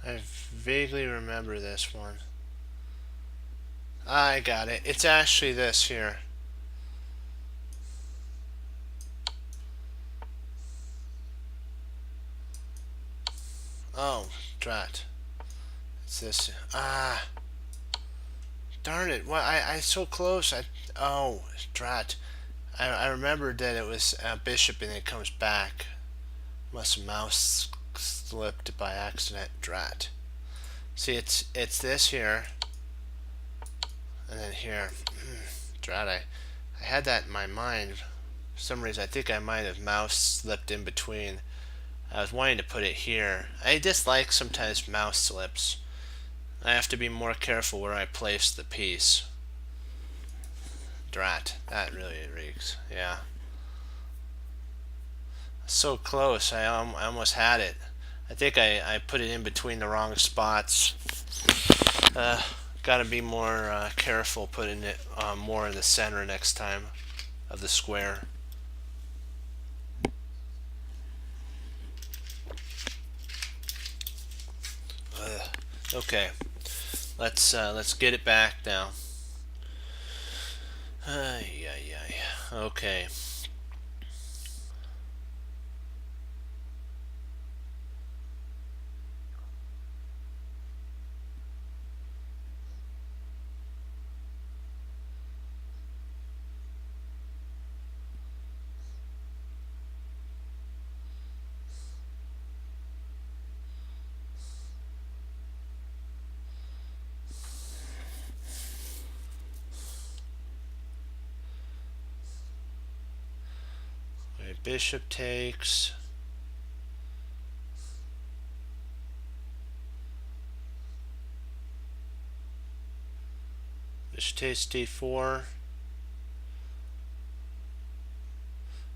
S1: I vaguely remember this one. I got it. It's actually this here. Oh, drat. It's this. Ah, darn it. What? I so close. Oh, drat. I remembered that it was a bishop and it comes back. Must have mouse slipped by accident. Drat. See, it's this here, and then here. Drat. I had that in my mind. For some reason, I think I might have mouse slipped in between. I was wanting to put it here. I dislike sometimes mouse slips. I have to be more careful where I place the piece. Drat. That really reeks. Yeah. So close. I almost had it. I think I put it in between the wrong spots. Gotta be more careful putting it more in the center next time. the square. Okay, let's get it back now. Okay. Bishop takes. Bishop takes d4.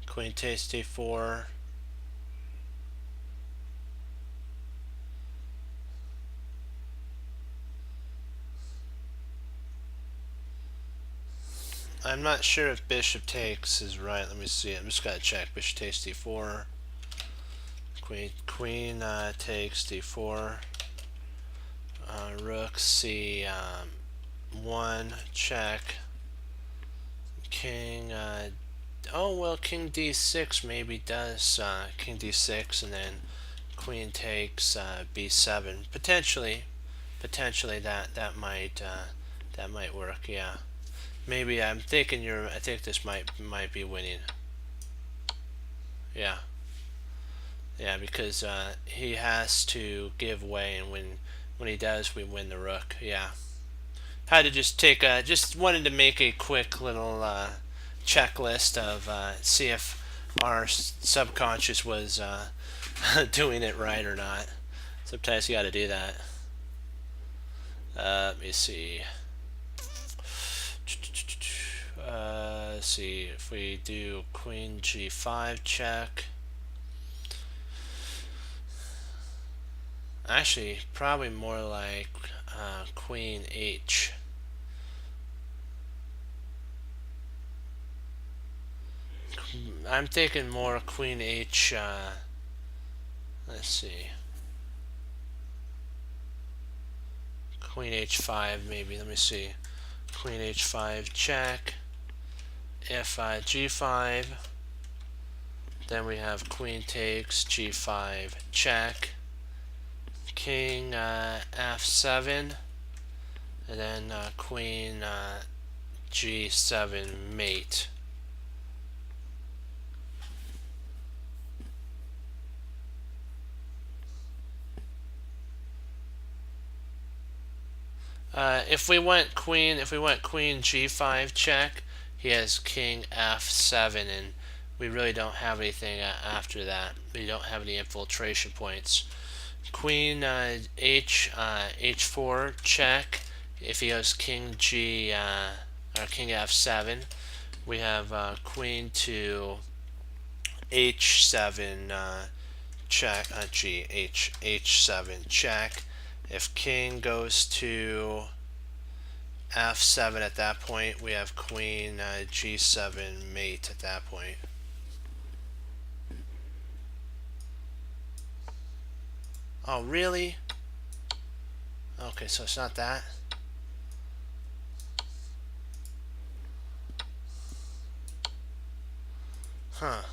S1: Queen takes d4. I'm not sure if bishop takes is right. Let me see. I'm just gotta check. Bishop takes d4. Queen takes d4. Rook c1 check. King. Oh well, king d6 maybe does king d6, and then queen takes b7. Potentially that might work. Yeah. Maybe I'm thinking I think this might be winning. Yeah. Yeah, because he has to give way, and when he does, we win the rook. Yeah. Had to just just wanted to make a quick little checklist of see if our subconscious was doing it right or not. Sometimes you got to do that. Let me see. Let's see if we do queen g5 check. Actually, probably more like queen h. I'm thinking more queen h. Let's see. Queen h5 maybe. Let me see. Queen h5 check. If g5. Then we have queen takes g5 check. King f7. And then queen g7 mate. If we went queen g5 check, he has king f7, and we really don't have anything after that. We don't have any infiltration points. Queen h4 check. If he goes king or king f7, we have queen to h7 check. h7 check. If king goes to f7 at that point, we have queen g7 mate at that point. Oh, really? Okay, so it's not that. Huh.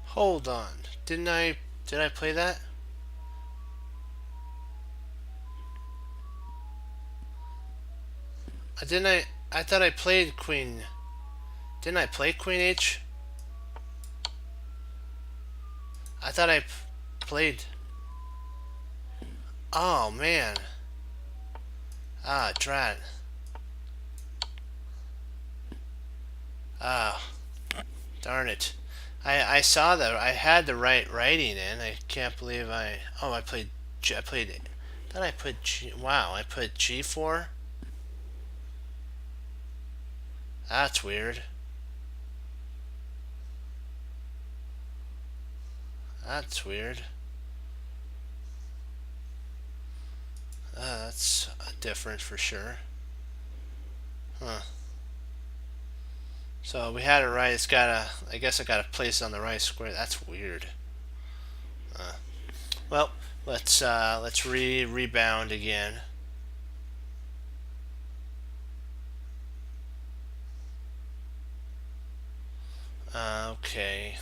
S1: Hold on. Did I play that? I thought I played queen. Didn't I play queen h? I thought I played. Oh man. Ah, drat. Ah, darn it. I saw that I had the right writing in. I can't believe I played. Then I put G. Wow, I put G4. That's weird. That's weird. That's different for sure. Huh. So we had it right. It's gotta. I guess I gotta place it on the right square. That's weird. Well, let's rebound again. Okay.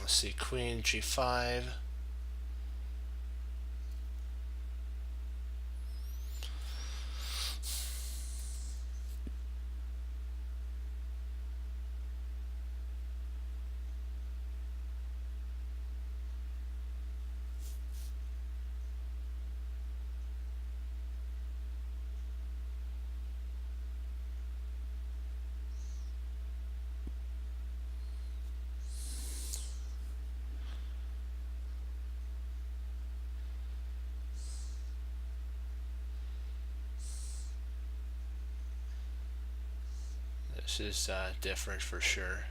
S1: Let's see. Queen G5. This is different for sure.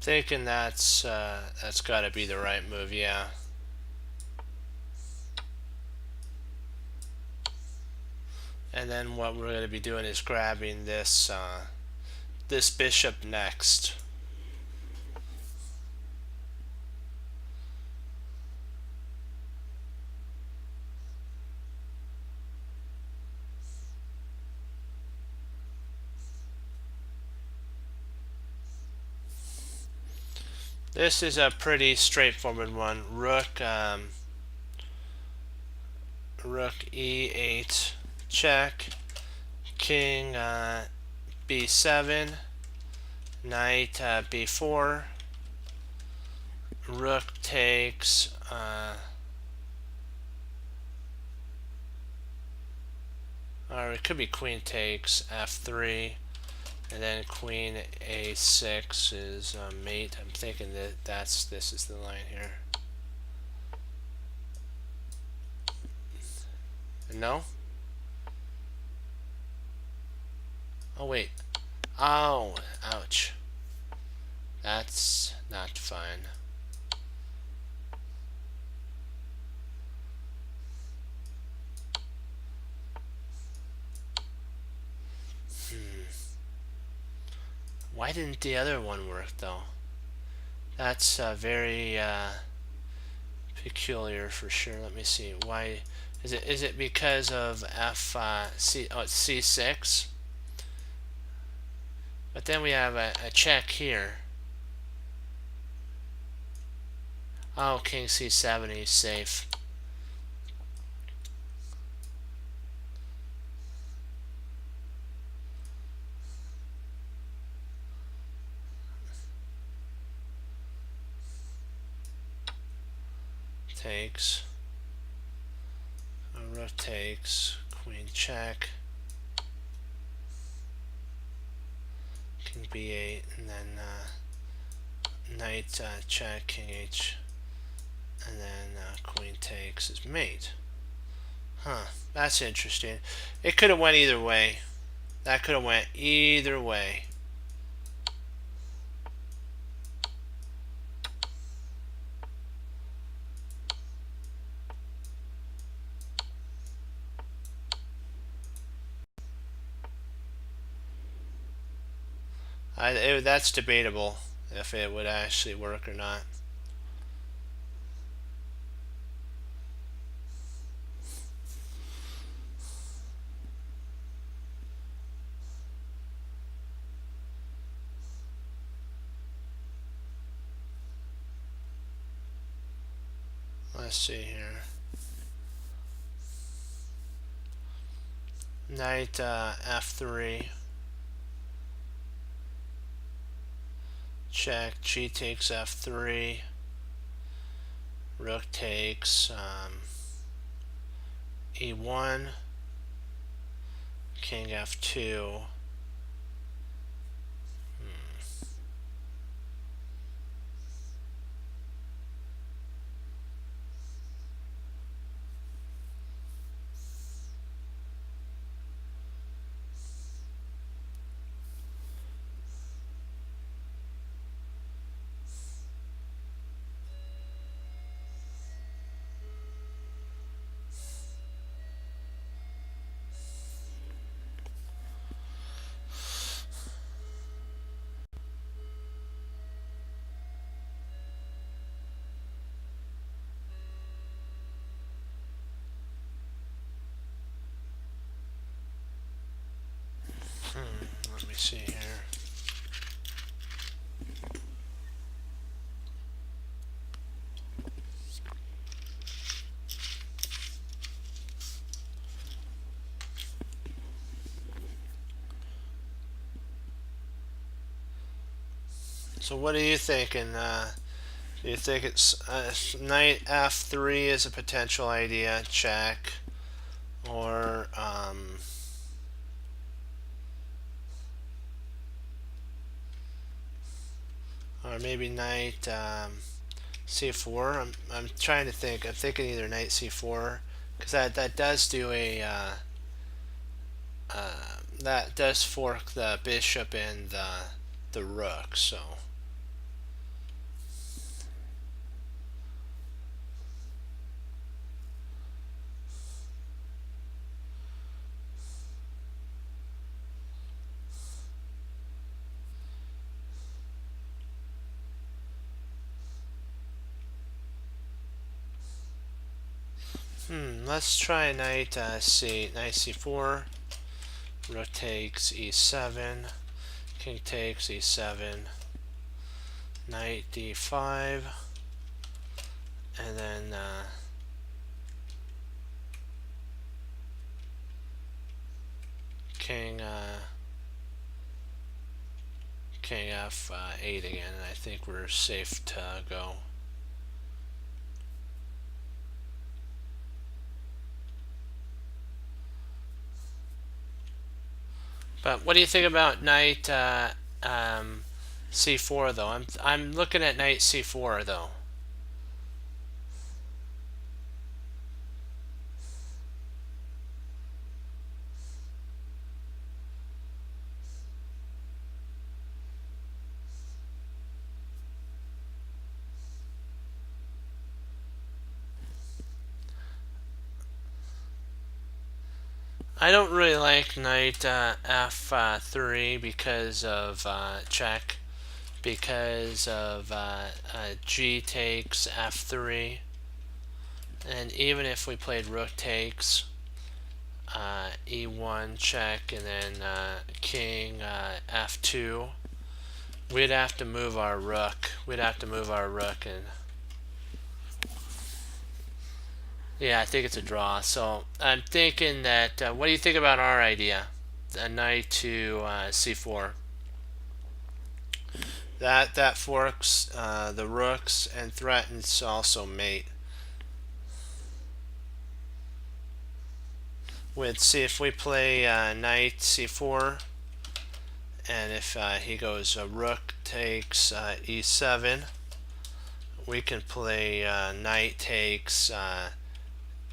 S1: Thinking that's got to be the right move. Yeah. And then what we're going to be doing is grabbing this this bishop next. This is a pretty straightforward one. Rook e8 check, king b7, knight b4, rook takes or it could be queen takes f3, and then queen a6 is mate. I'm thinking that this is the line here. No? Oh wait. Oh, ouch. That's not fun. Why didn't the other one work though? That's very peculiar for sure. Let me see. Why is it because of C? Oh, it's C6. But then we have a check here. Oh, king C7. He's safe. Takes. Rook takes. Queen check. King b8, and then knight check, king h, and then queen takes is mate. Huh, that's interesting. It could have went either way. That could have went either way. That's debatable if it would actually work or not. Let's see here. Knight f3. Check. G takes f3. Rook takes e1. king f2. Let me see here. So what are you thinking? Do you think it's knight f3 is a potential idea, check, or maybe knight c4? I'm trying to think. I'm thinking either knight c4 because that does do a that does fork the bishop and the rook. So. Let's try knight c4. Rook takes e7. King takes e7. Knight d5. And then king king f8 again. And I think we're safe to go. But what do you think about knight c4 though? I'm looking at knight c4 though. I don't really like knight f3 because of check, because of g takes f3, and even if we played rook takes e1 check and then king f2, we'd have to move our rook. We'd have to move our rook and yeah, I think it's a draw. So I'm thinking that, what do you think about our idea? A knight to c4. That forks the rooks and threatens to also mate. We'd see if we play knight c4, and if he goes rook takes e7, we can play knight takes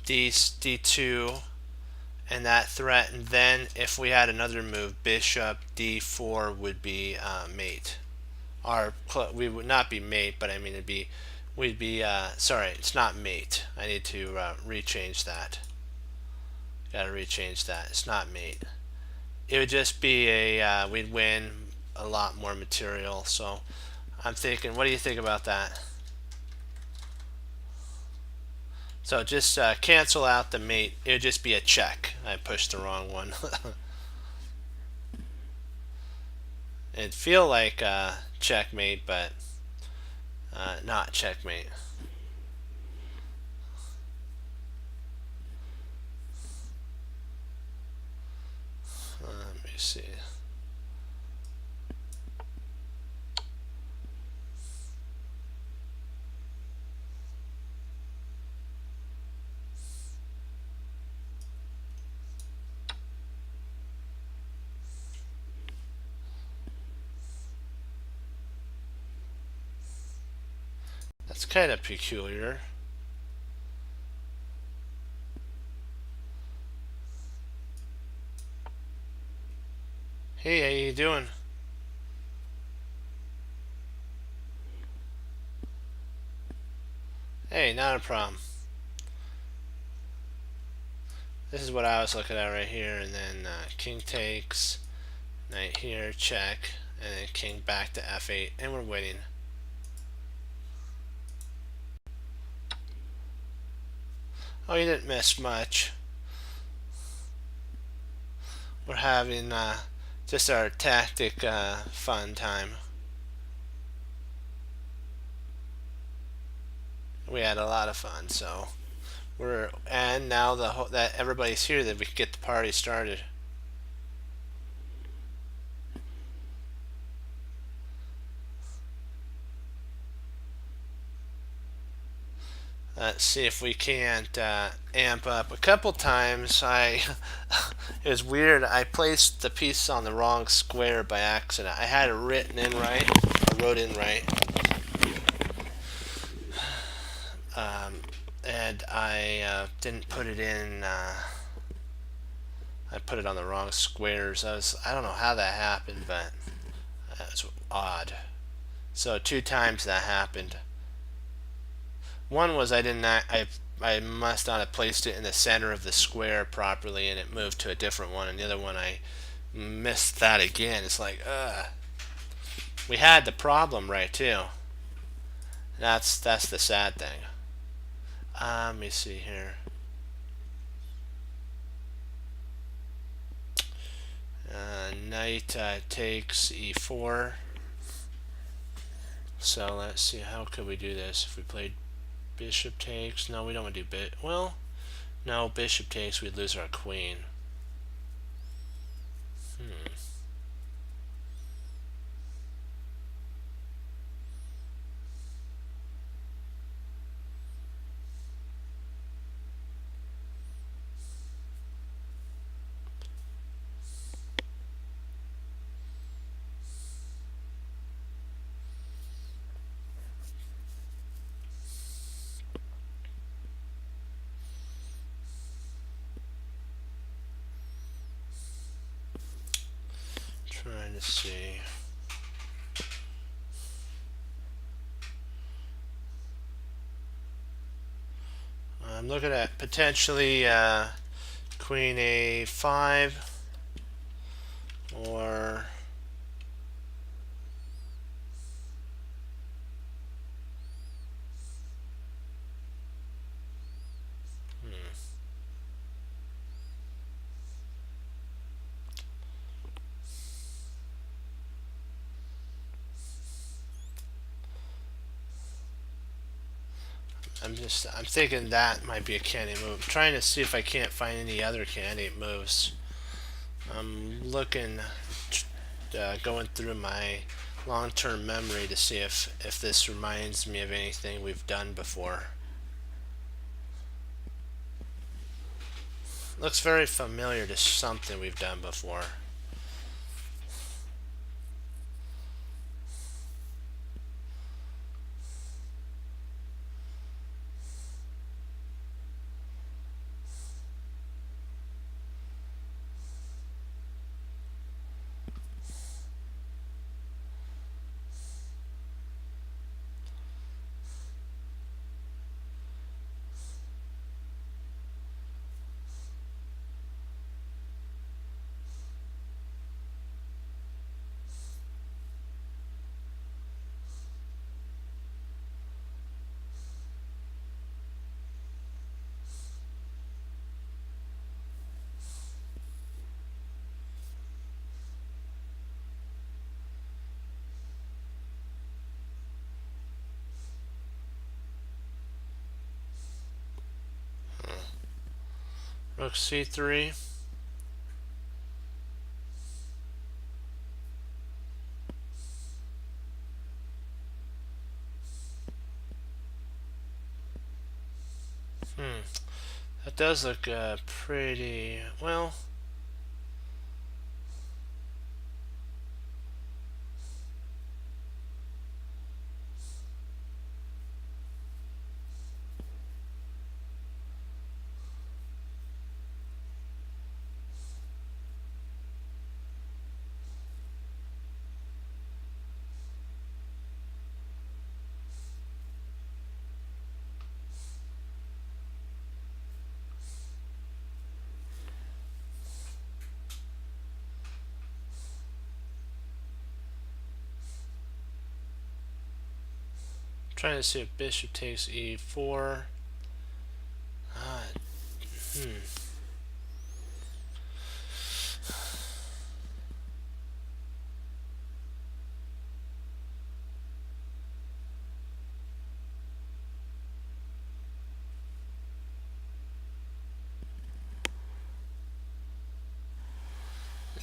S1: d2, and that threatened. Then if we had another move, bishop d4 would be mate. We would not be mate, but I mean we'd be sorry, it's not mate. I need to rechange that. Gotta rechange that. It's not mate. It would just be a we'd win a lot more material. So I'm thinking, what do you think about that? So just cancel out the mate. It would just be a check. I pushed the wrong one. It'd feel like checkmate, but not checkmate. Let me see. kind of peculiar. Hey, how you doing? Hey, not a problem. This is what I was looking at right here, and then king takes, knight here, check, and then king back to f8, and we're waiting. Oh, you didn't miss much. We're having just our tactic fun time. We had a lot of fun, so and now that everybody's here, that we can get the party started. Let's see if we can't amp up. A couple times it was weird. I placed the piece on the wrong square by accident. I had it written in right. I wrote in right. And I didn't put it in. I put it on the wrong squares. I don't know how that happened, but that's odd. So 2 times that happened. One was I must not have placed it in the center of the square properly, and it moved to a different one. And the other one I missed that again. It's like, we had the problem right too. That's the sad thing. Let me see here. Knight takes e4. So let's see, how could we do this? If we played bishop takes, no, we don't want to do well, no, bishop takes, we'd lose our queen. Trying to see. I'm looking at potentially queen a5 or I'm thinking that might be a candidate move. I'm trying to see if I can't find any other candidate moves. I'm looking, going through my long-term memory to see if this reminds me of anything we've done before. Looks very familiar to something we've done before. Rook c3. That does look pretty well. trying to see if bishop takes e4.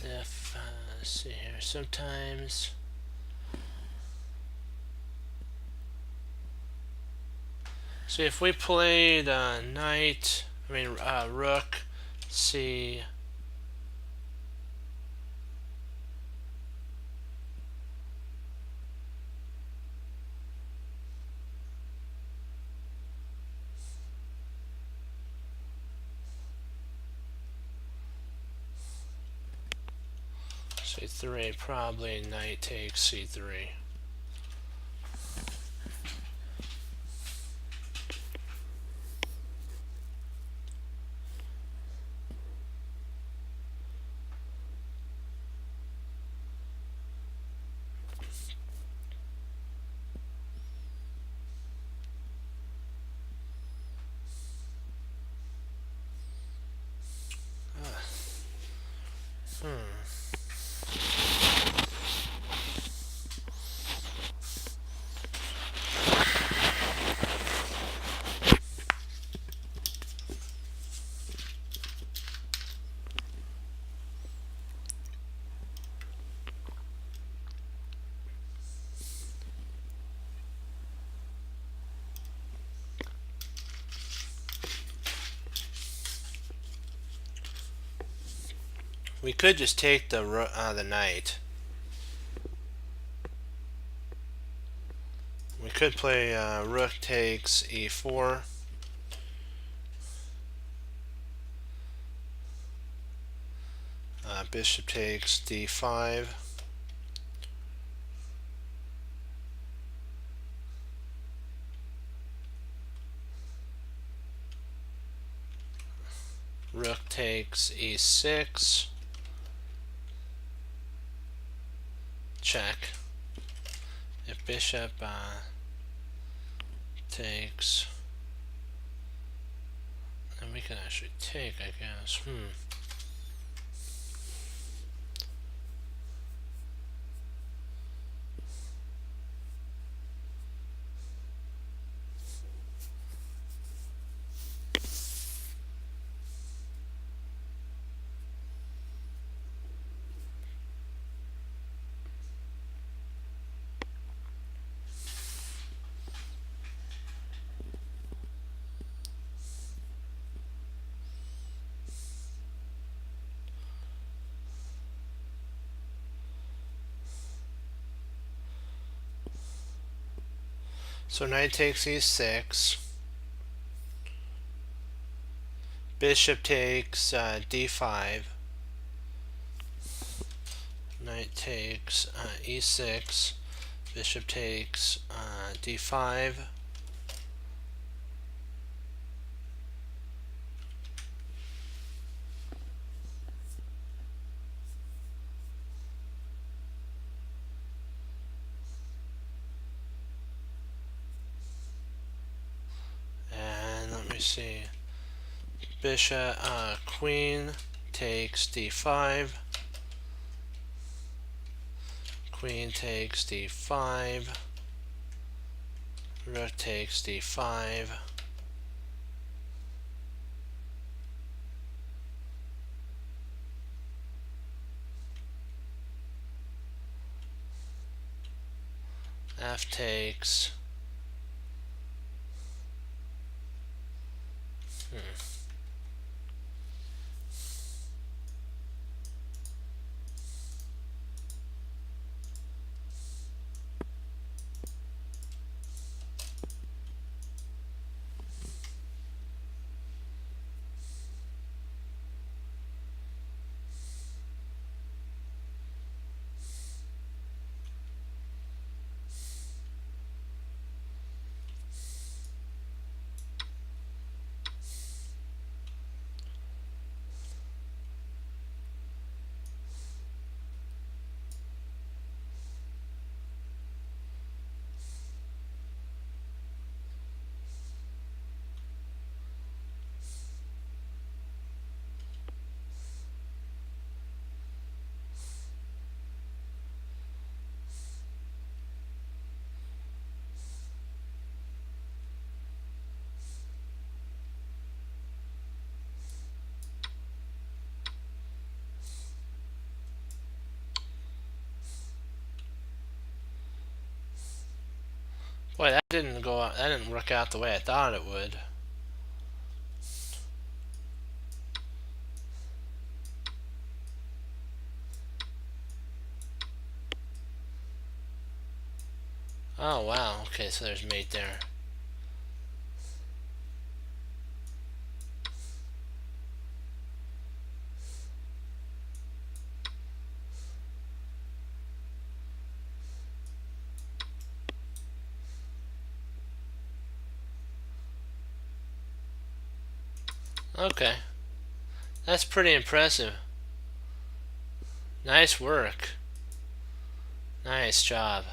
S1: If let's see here, sometimes see if we played rook c. C3, probably knight takes c3. We could just take the knight. We could play rook takes e4. Bishop takes d5. Rook takes e6. Check. If bishop takes, then we can actually take, I guess. So knight takes e6. Bishop takes d5. Knight takes e6. Bishop takes d5. And let me see. Bishop, queen takes d5. Queen takes d5. Rook takes d5. F takes. Boy, that didn't go out, that didn't work out the way I thought it would. Oh wow, okay, so there's mate there. Okay, that's pretty impressive. Nice work. Nice job.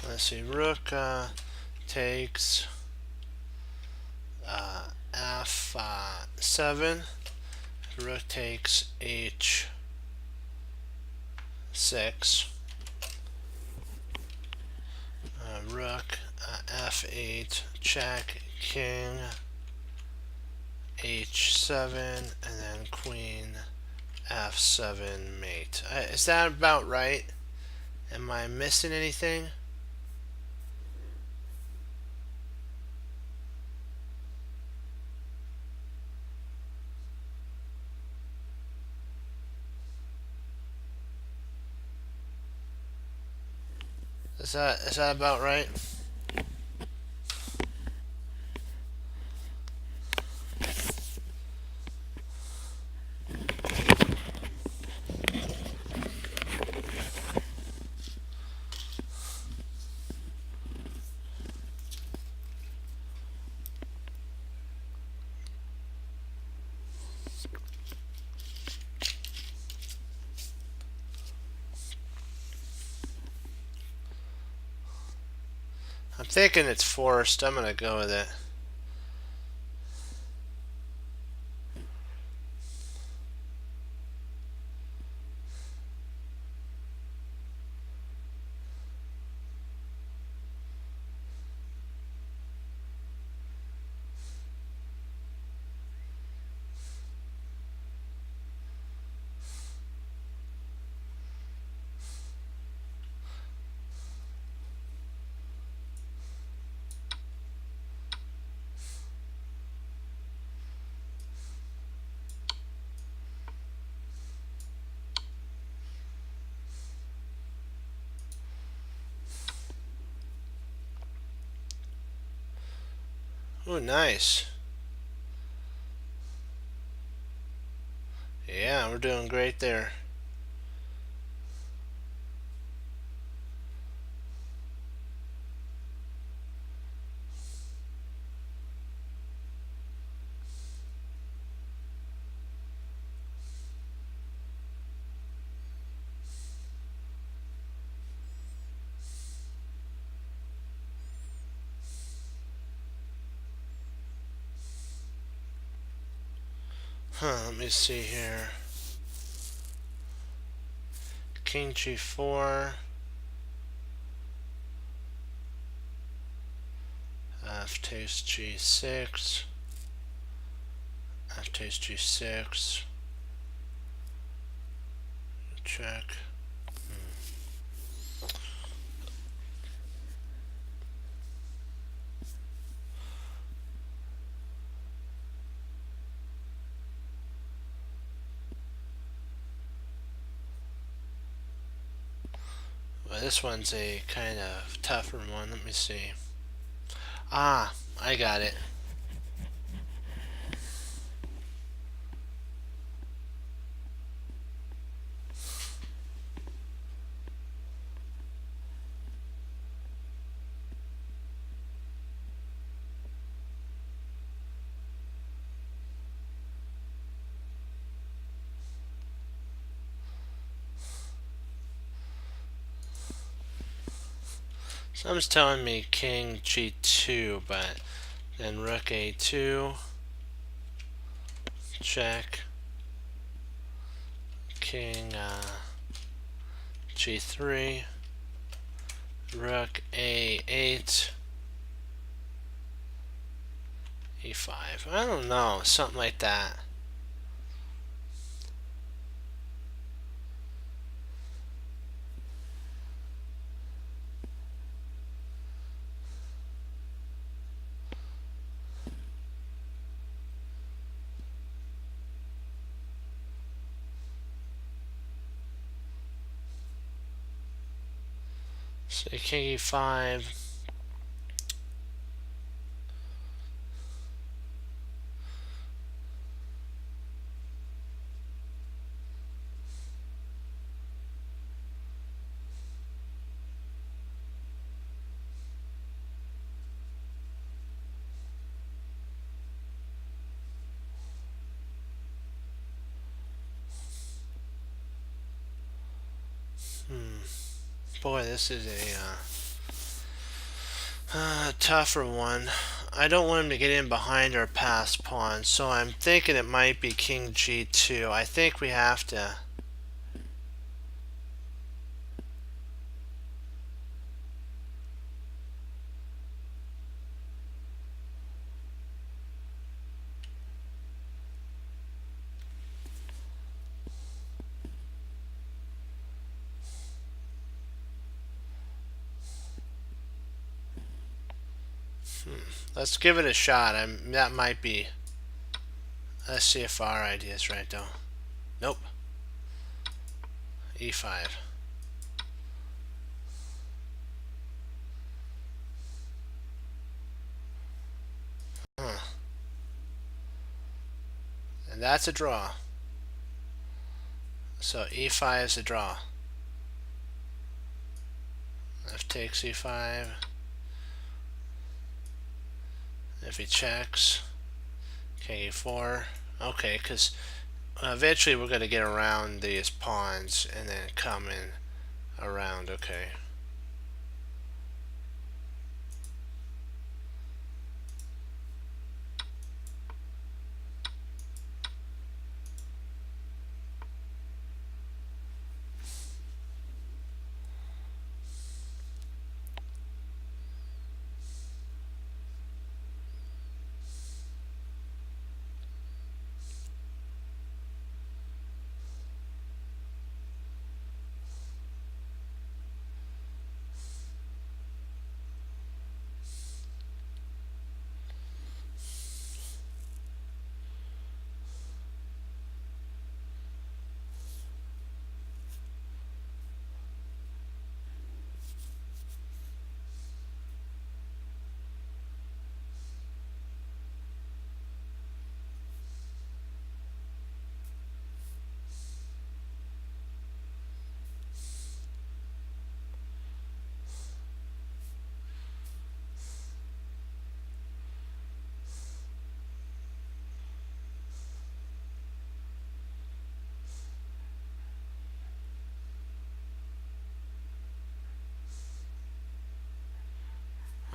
S1: Let's see, rook takes f7. Rook takes h6. Rook f8, check, king h7, and then queen f7 mate. Is that about right? Am I missing anything? Is that about right? I'm thinking it's forced. I'm gonna go with it. Ooh, nice. Yeah, we're doing great there. Let me see here. King G4. F takes G6. F takes G6. Check. Well, this one's a kind of tougher one. Let me see. Ah, I got it. Someone's telling me King G2, but then Rook A2. Check. King G3. Rook A8. E5. I don't know, something like that. So King E5. Boy, this is a tougher one. I don't want him to get in behind our passed pawn, so I'm thinking it might be King G2. I think we have to. Let's give it a shot. That might be. Let's see if our idea is right, though. Nope. E5. And that's a draw. So E5 is a draw. F takes E5. If he checks, King E4. Okay, because eventually we're going to get around these pawns and then come in around. Okay.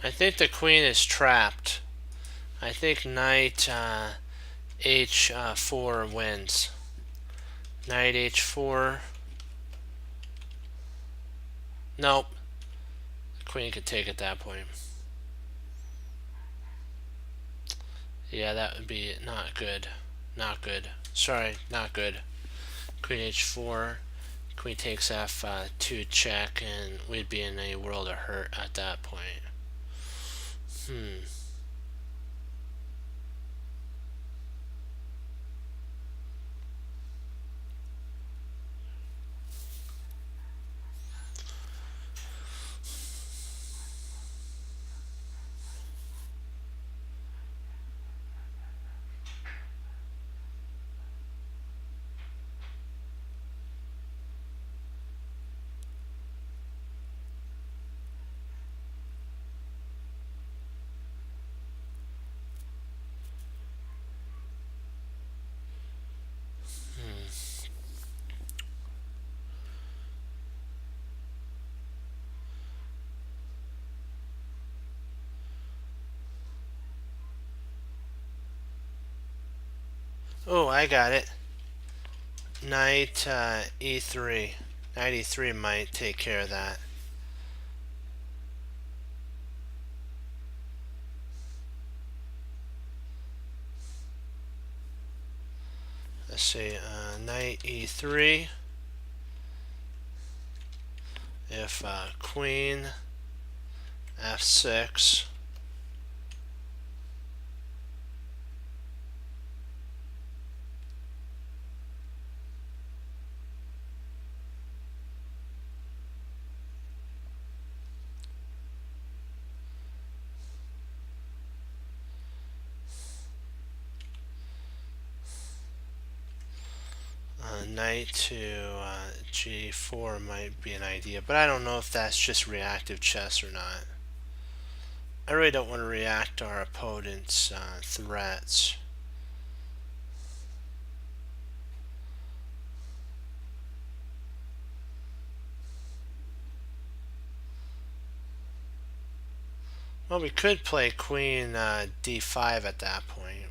S1: I think the queen is trapped. I think knight H4 wins. Knight H4. Nope. Queen could take at that point. Yeah, that would be not good. Not good. Sorry, not good. Queen H4. Queen takes F2 check, and we'd be in a world of hurt at that point. Oh, I got it. Knight E3. Knight E3 might take care of that. Let's see, Knight E3. If Queen F6. Knight to G4 might be an idea, but I don't know if that's just reactive chess or not. I really don't want to react to our opponent's threats. Well, we could play Queen D5 at that point.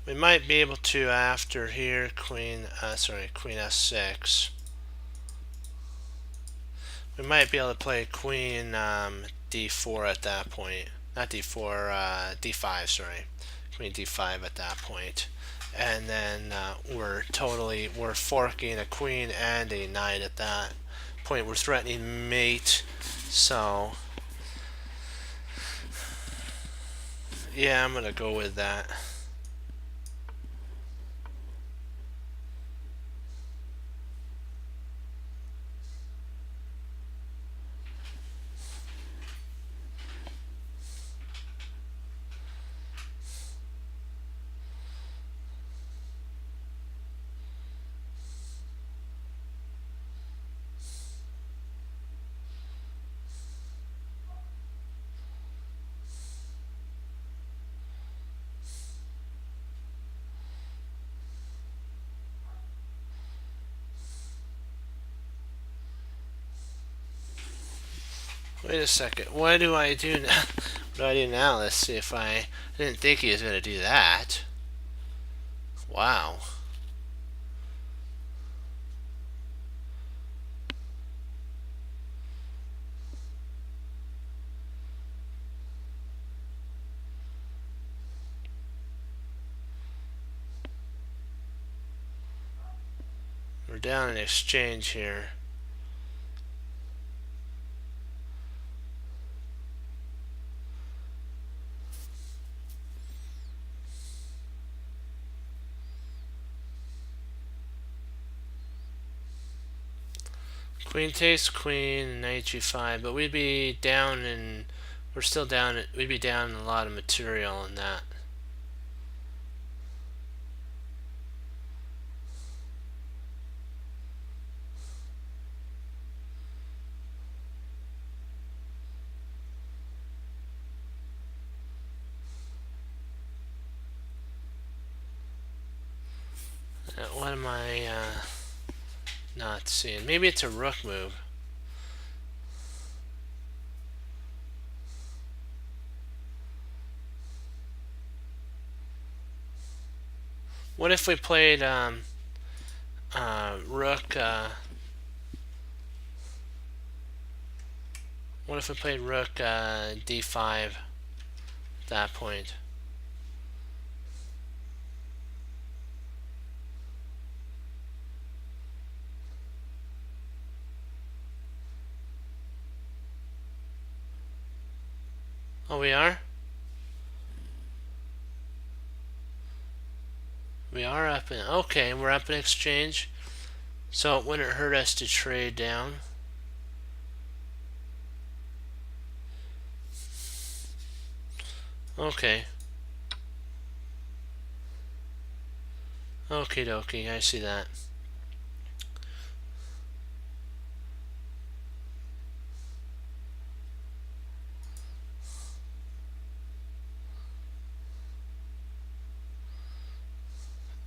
S1: We might be able to after here, Queen F6. We might be able to play Queen D4 at that point. Not D4, D5, sorry. Queen D5 at that point. And then we're forking a queen and a knight at that point. We're threatening mate, so yeah, I'm gonna go with that. Wait a second. What do I do now? What do I do now? Let's see if I didn't think he was going to do that. Wow. We're down in exchange here. Queen takes queen, knight g5, but we'd be down in, we're still down, we'd be down in a lot of material in that. What am I not seeing? Maybe it's a rook move. What if we played rook? What if we played rook d5 at that point? Oh, we are? We are up in... Okay, we're up in exchange. So it wouldn't hurt us to trade down. Okay. Okie dokie, I see that.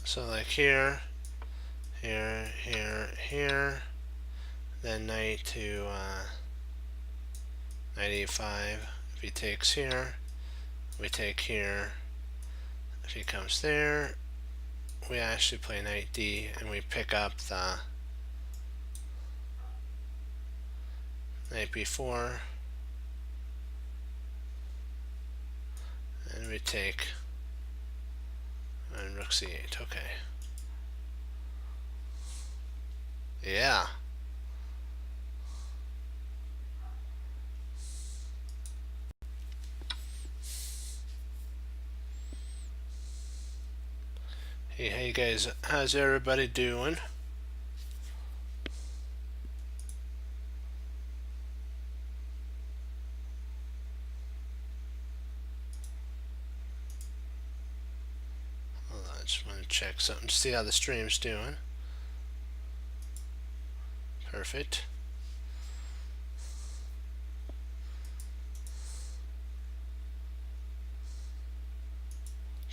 S1: So like here, here, here, here, then knight to knight e5. If he takes here, we take here. If he comes there, we actually play knight d, and we pick up the knight b4, and we take and rook c8. Okay. Yeah. Hey guys, how's everybody doing? Hold on, I just want to check something to see how the stream's doing. Perfect.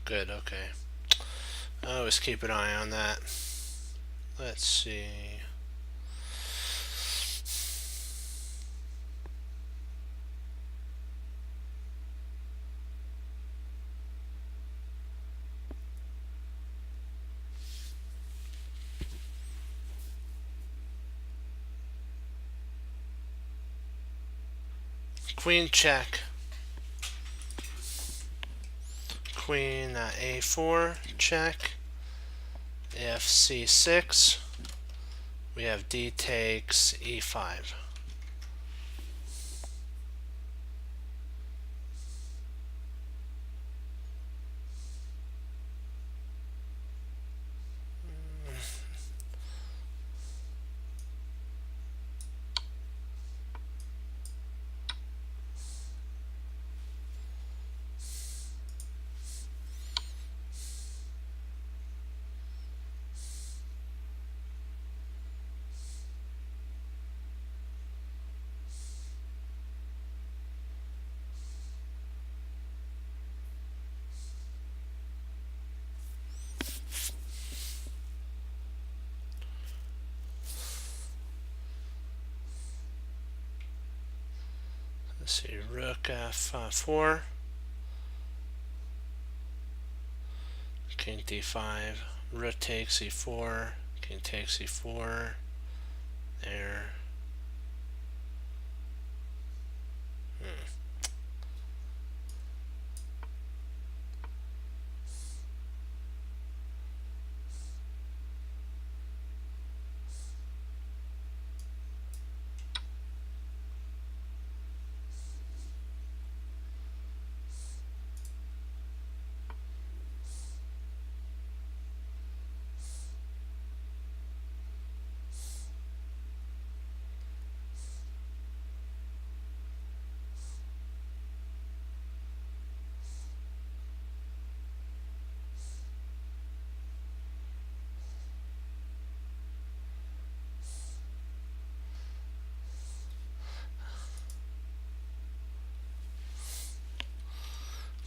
S1: Good, okay. I always keep an eye on that. Let's see. Queen check. Queen a4 check. If c6, we have d takes e5. Let's see, rook f4, king d5, rook takes e4, king takes e4, there.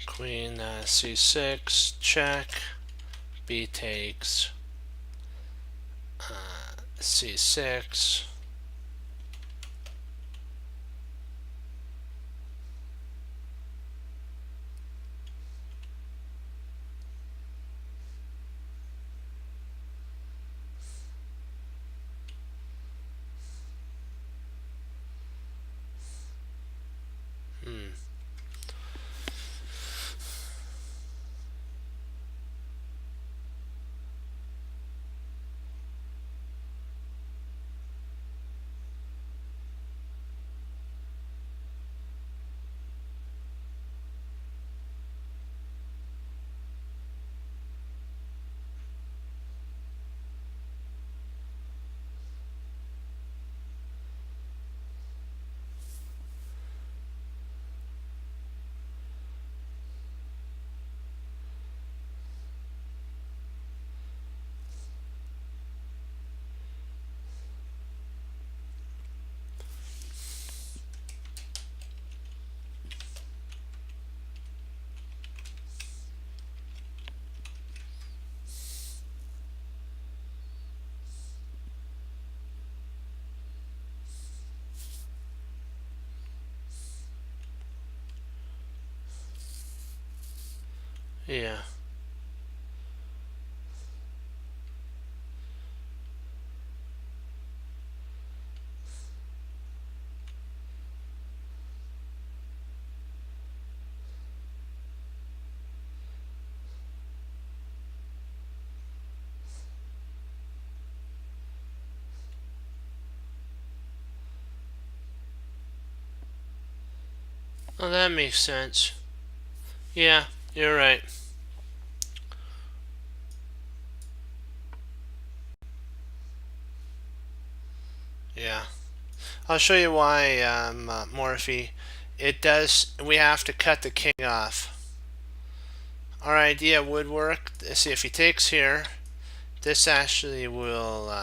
S1: Queen c6 check, b takes c6, Yeah. Well, that makes sense. Yeah, you're right. Yeah. I'll show you why, Morphe. It does, we have to cut the king off. Our idea would work. See, if he takes here, this actually will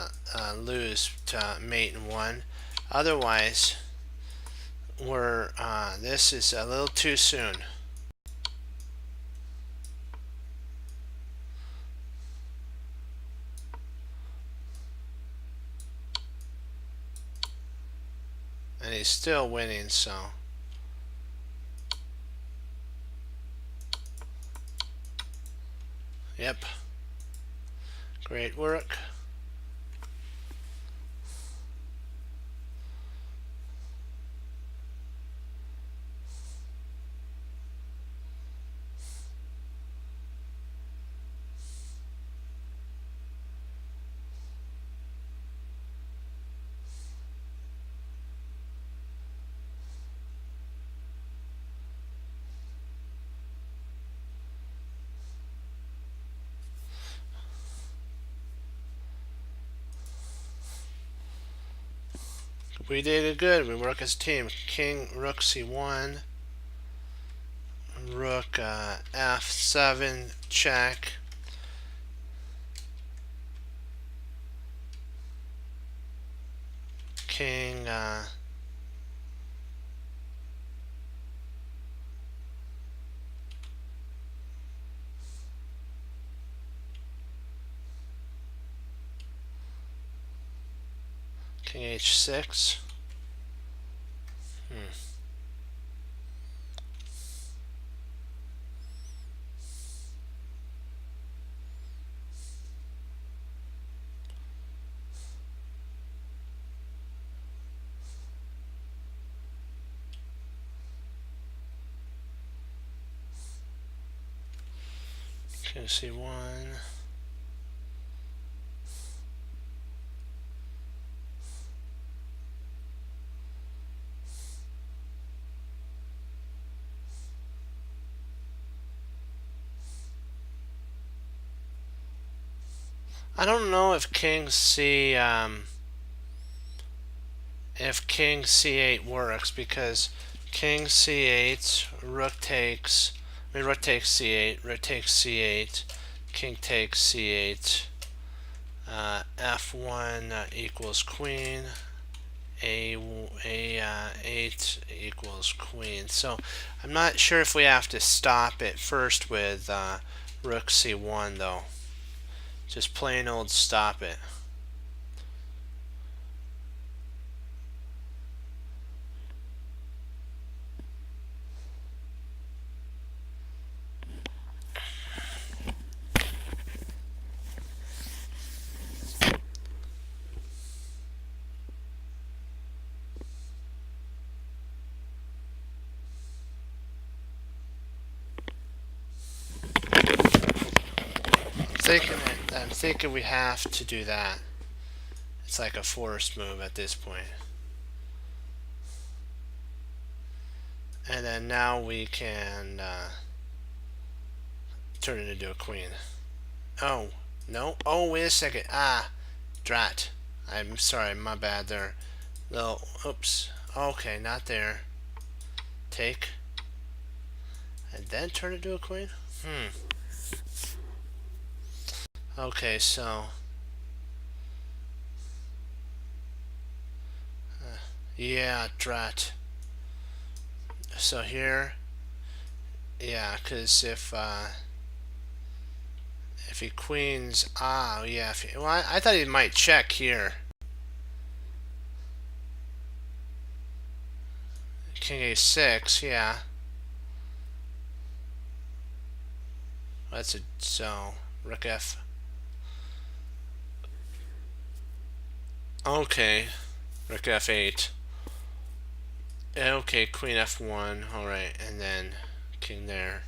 S1: lose to mate in one. Otherwise, this is a little too soon. And he's still winning, so. Yep. Great work. We did it good. We work as a team. King, rook c1, rook f7, check. King, king h6. King c1. I don't know if king c8 works, because king c8, rook takes, rook takes c8, rook takes c8, king takes c8, f1 equals queen, a8 equals queen. So I'm not sure if we have to stop it first with rook c1 though. Just plain old stop it. I'm thinking we have to do that. It's like a forced move at this point. And then now we can turn it into a queen. Oh, no. Oh, wait a second. Ah, drat. I'm sorry, my bad there. Little, oops. Okay, not there. Take. And then turn it into a queen? Okay, so. Yeah, drat. So here. Yeah, because if he queens, yeah. Well, I thought he might check here. King a6, yeah. That's a so rook F. Okay, rook F8. Okay, queen F1. All right, and then king there.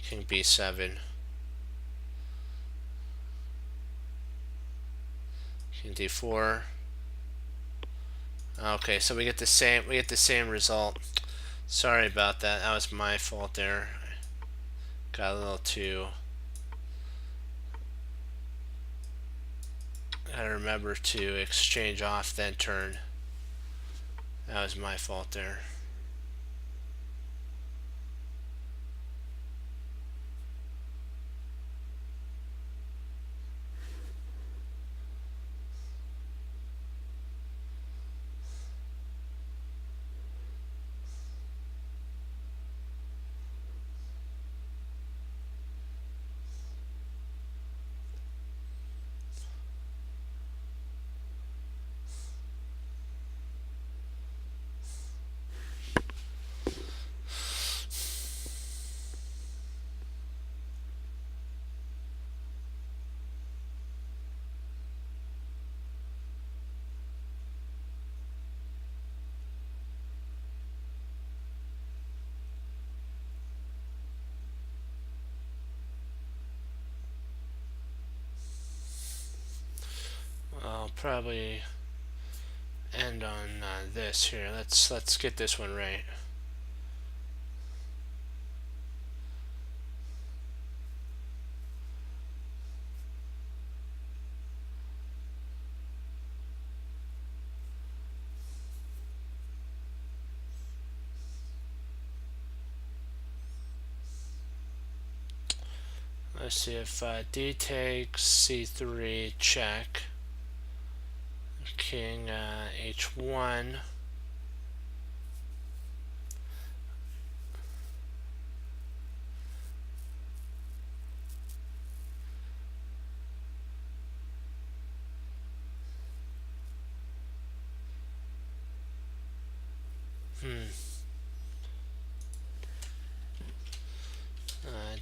S1: King B7. King D4. Okay, so we get the same result. Sorry about that. That was my fault there. Got a little too. Gotta remember to exchange off then turn. That was my fault there. I'll probably end on this here. Let's get this one right. Let's see if D takes C3 check. King H1.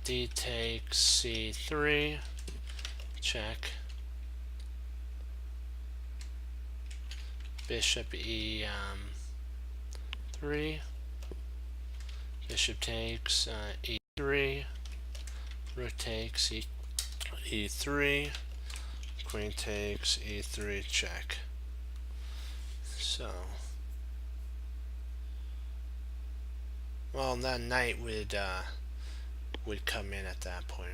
S1: D takes C3 check. Bishop E3. Bishop takes E3. Rook takes E3. Queen takes E3 check. So, well, that knight would come in at that point.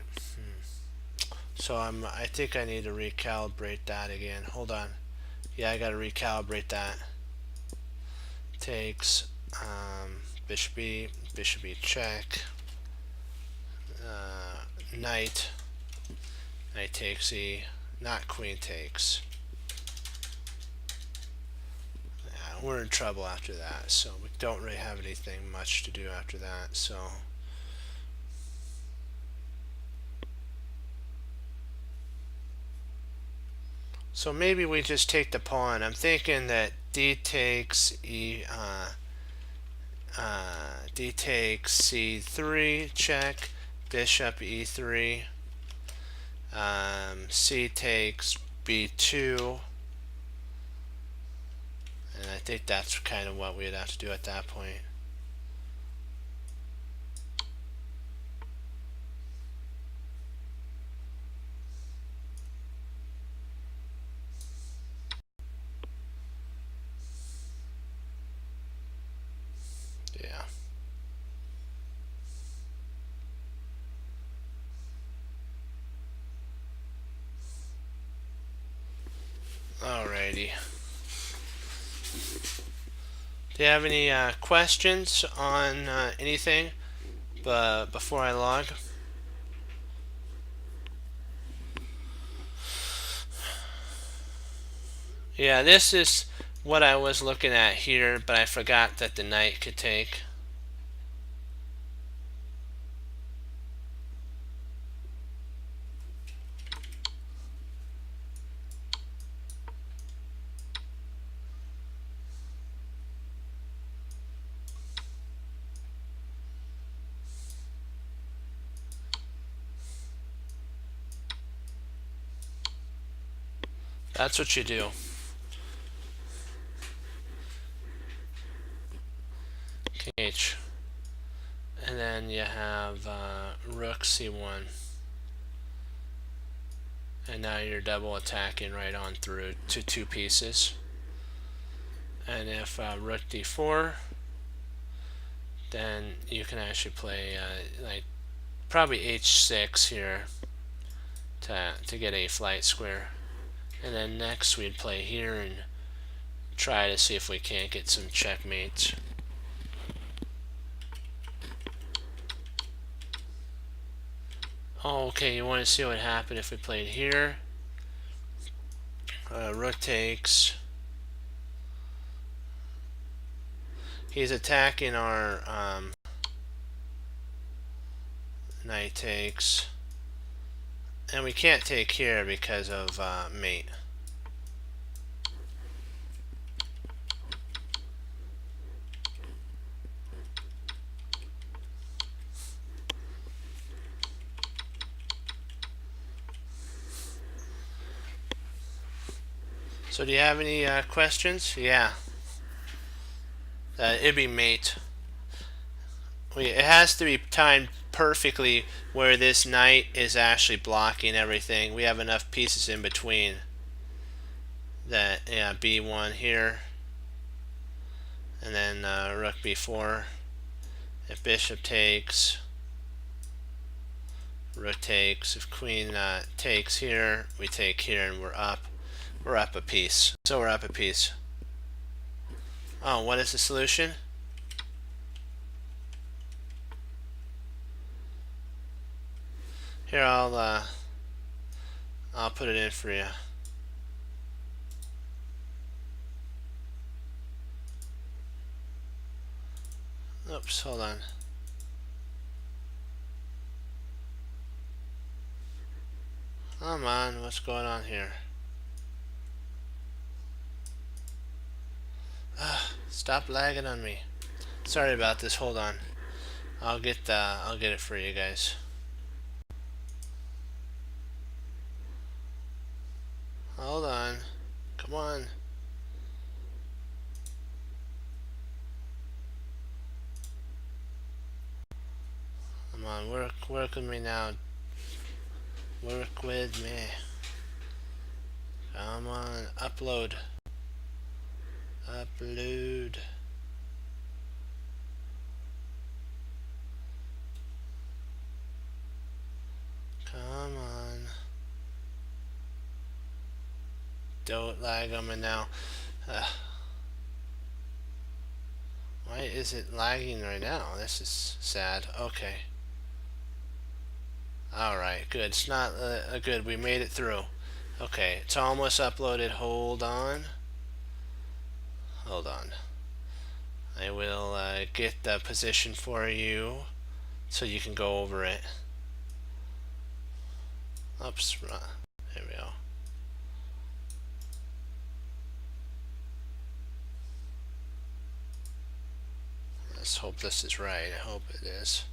S1: So I think I need to recalibrate that again. Hold on. Yeah, I got to recalibrate that. Takes bishop E check. Knight takes E, not queen takes. Yeah, we're in trouble after that, so we don't really have anything much to do after that. So maybe we just take the pawn. I'm thinking that D takes D takes C3 check, bishop E3, C takes B2, and I think that's kind of what we'd have to do at that point. Yeah. Alrighty. Do you have any questions on anything before I log? Yeah, this is what I was looking at here, but I forgot that the knight could take. That's what you do. H. And then you have rook c1. And now you're double attacking right on through to two pieces. And if rook d4, then you can actually play like probably h6 here to get a flight square. And then next we'd play here and try to see if we can't get some checkmates. Oh, okay, you want to see what happened if we played here. Rook takes. He's attacking our knight takes. And we can't take here because of mate. So do you have any questions? Yeah. It'd be mate. It has to be timed perfectly where this knight is actually blocking everything. We have enough pieces in between that, yeah, b1 here. And then rook b4. If bishop takes, rook takes. If queen takes here, we take here and we're up. We're up a piece. So we're up a piece. Oh, what is the solution? Here, I'll put it in for you. Oops, hold on. Come on, what's going on here? Stop lagging on me. Sorry about this. Hold on. I'll get it for you guys. Hold on. Come on. Come on, work with me now. Work with me. Come on, upload. Upload. Come on. Don't lag on me now. Why is it lagging right now? This is sad. Okay. Alright, good. It's not good. We made it through. Okay, it's almost uploaded. Hold on. Hold on. I will get the position for you so you can go over it. Oops. There we go. Let's hope this is right. I hope it is.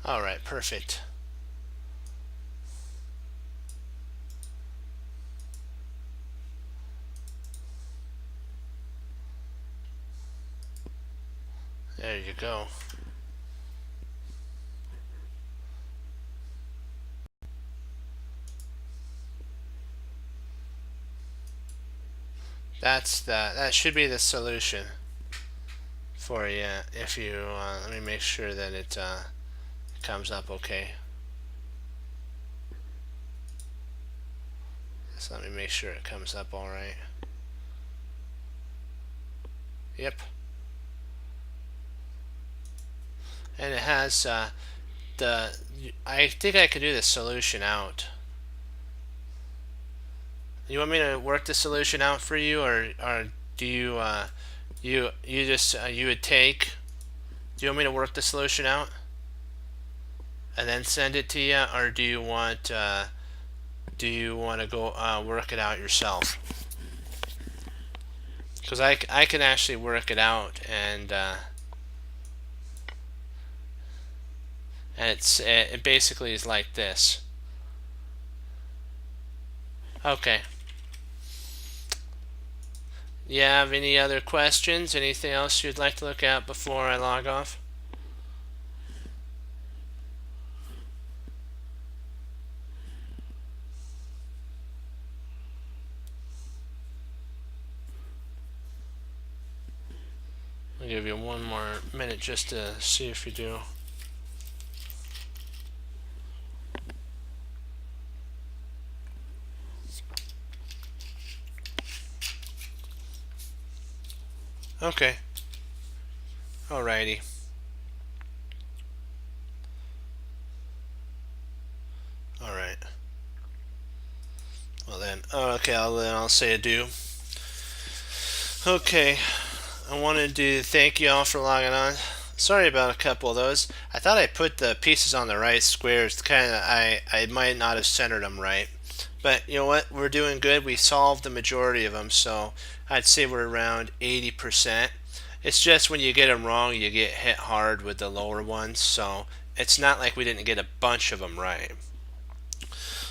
S1: Alright, perfect. There you go. That should be the solution for you. If you let me make sure that it comes up okay. So let me make sure it comes up all right. Yep. And it has I think I could do the solution out. You want me to work the solution out for you, or do you you just you would take? Do you want me to work the solution out and then send it to you, or do you want to go work it out yourself? Because I can actually work it out and and it basically is like this. Okay. You have any other questions? Anything else you'd like to look at before I log off? I'll give you one more minute just to see if you do. Okay. Alrighty. Alright. Well then, okay, I'll say adieu. Okay, I wanted to thank you all for logging on. Sorry about a couple of those. I thought I put the pieces on the right squares. I might not have centered them right. But you know what? We're doing good. We solved the majority of them, so I'd say we're around 80%. It's just when you get them wrong, you get hit hard with the lower ones. So it's not like we didn't get a bunch of them right.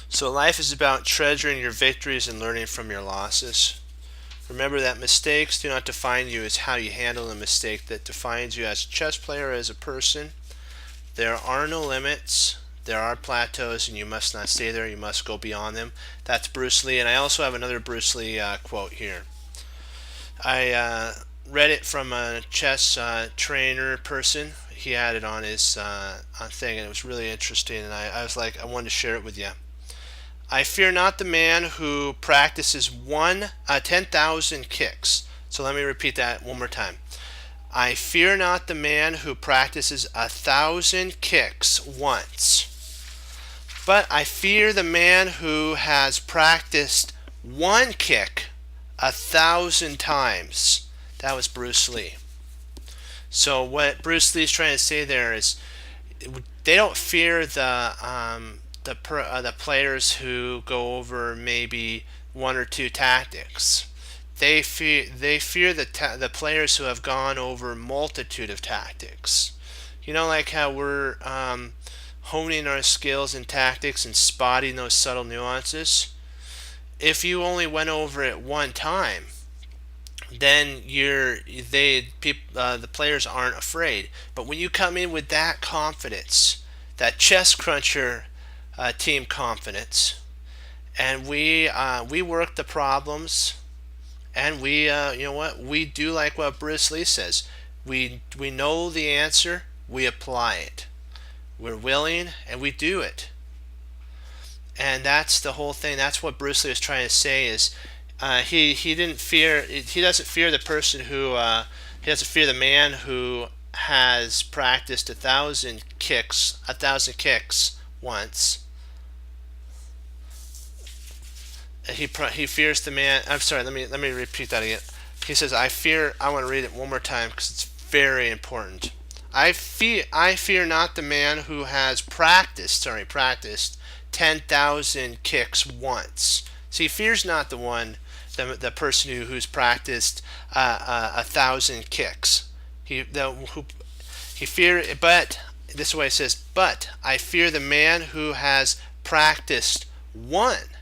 S1: So life is about treasuring your victories and learning from your losses. Remember that mistakes do not define you, it's how you handle the mistake that defines you as a chess player, as a person. There are no limits. There are plateaus, and you must not stay there. You must go beyond them. That's Bruce Lee, and I also have another Bruce Lee quote here. I read it from a chess trainer person. He had it on his thing, and it was really interesting, and I was like, I wanted to share it with you. I fear not the man who practices 10,000 kicks. So let me repeat that one more time. I fear not the man who practices 1,000 kicks once, but I fear the man who has practiced one kick 1,000 times. That was Bruce Lee. So what Bruce Lee is trying to say there is, they don't fear the players who go over maybe one or two tactics. They fear the players who have gone over a multitude of tactics. You know, like how we're honing our skills and tactics and spotting those subtle nuances. If you only went over it one time, then the players aren't afraid. But when you come in with that confidence, that chess cruncher team confidence, and we work the problems, and we you know what, we do like what Bruce Lee says. We know the answer, we apply it. We're willing, and we do it. And that's the whole thing. That's what Bruce Lee is trying to say. Is he doesn't fear the person who he doesn't fear the man who has practiced 1,000 kicks once. He fears the man. I'm sorry. Let me repeat that again. He says, I want to read it one more time because it's very important. I fear not the man who has practiced 10,000 kicks once. See, he fears not the person who's practiced 1,000 kicks. But this is what he says. But I fear the man who has practiced one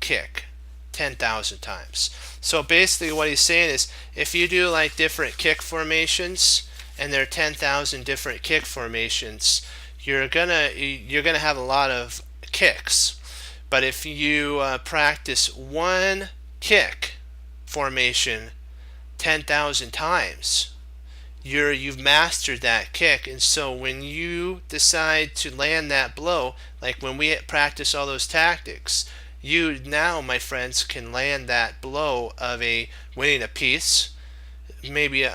S1: kick 10,000 times. So basically what he's saying is, if you do like different kick formations, and there are 10,000 different kick formations, you're gonna have a lot of kicks. But if you practice one kick formation 10,000 times, you've mastered that kick. And so when you decide to land that blow, like when we practice all those tactics, you now, my friends, can land that blow of winning a piece, maybe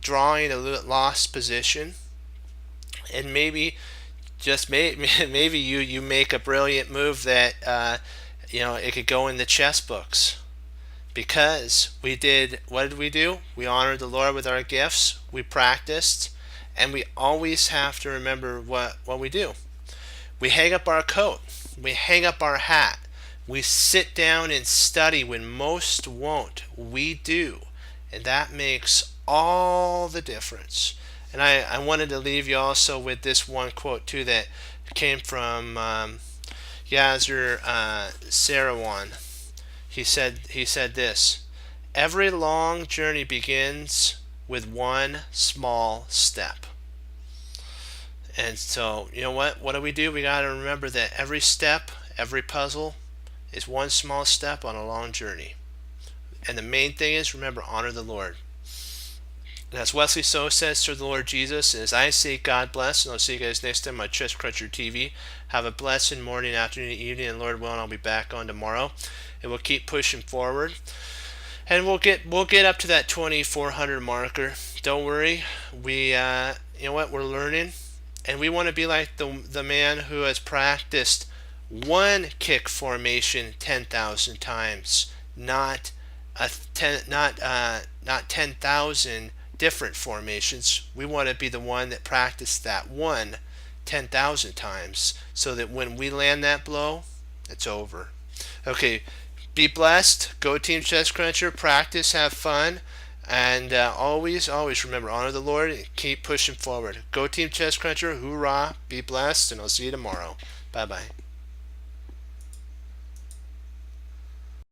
S1: drawing a lost position, and maybe you make a brilliant move that it could go in the chess books. Because what did we do? We honored the Lord with our gifts. We practiced, and we always have to remember what we do. We hang up our coat. We hang up our hat. We sit down and study when most won't. We do. And that makes all the difference. And I wanted to leave you also with this one quote too that came from Yasser Seirawan. He said this: every long journey begins with one small step. And so, you know what do we do? We got to remember that every step, every puzzle is one small step on a long journey. And the main thing is, remember, honor the Lord. And as Wesley So says to the Lord Jesus, as I say, God bless, and I'll see you guys next time on Chess Cruncher TV. Have a blessed morning, afternoon, evening, and Lord willing, I'll be back on tomorrow. And we'll keep pushing forward. And we'll get up to that 2400 marker. Don't worry. You know what? We're learning. And we want to be like the man who has practiced one kick formation 10,000 times, not 10,000 different formations. We want to be the one that practiced that one 10,000 times, so that when we land that blow, it's over. Okay, be blessed. Go Team Chess Cruncher. Practice, have fun, and always remember, honor the Lord and keep pushing forward. Go Team Chess Cruncher. Hoorah. Be blessed, and I'll see you tomorrow. Bye bye.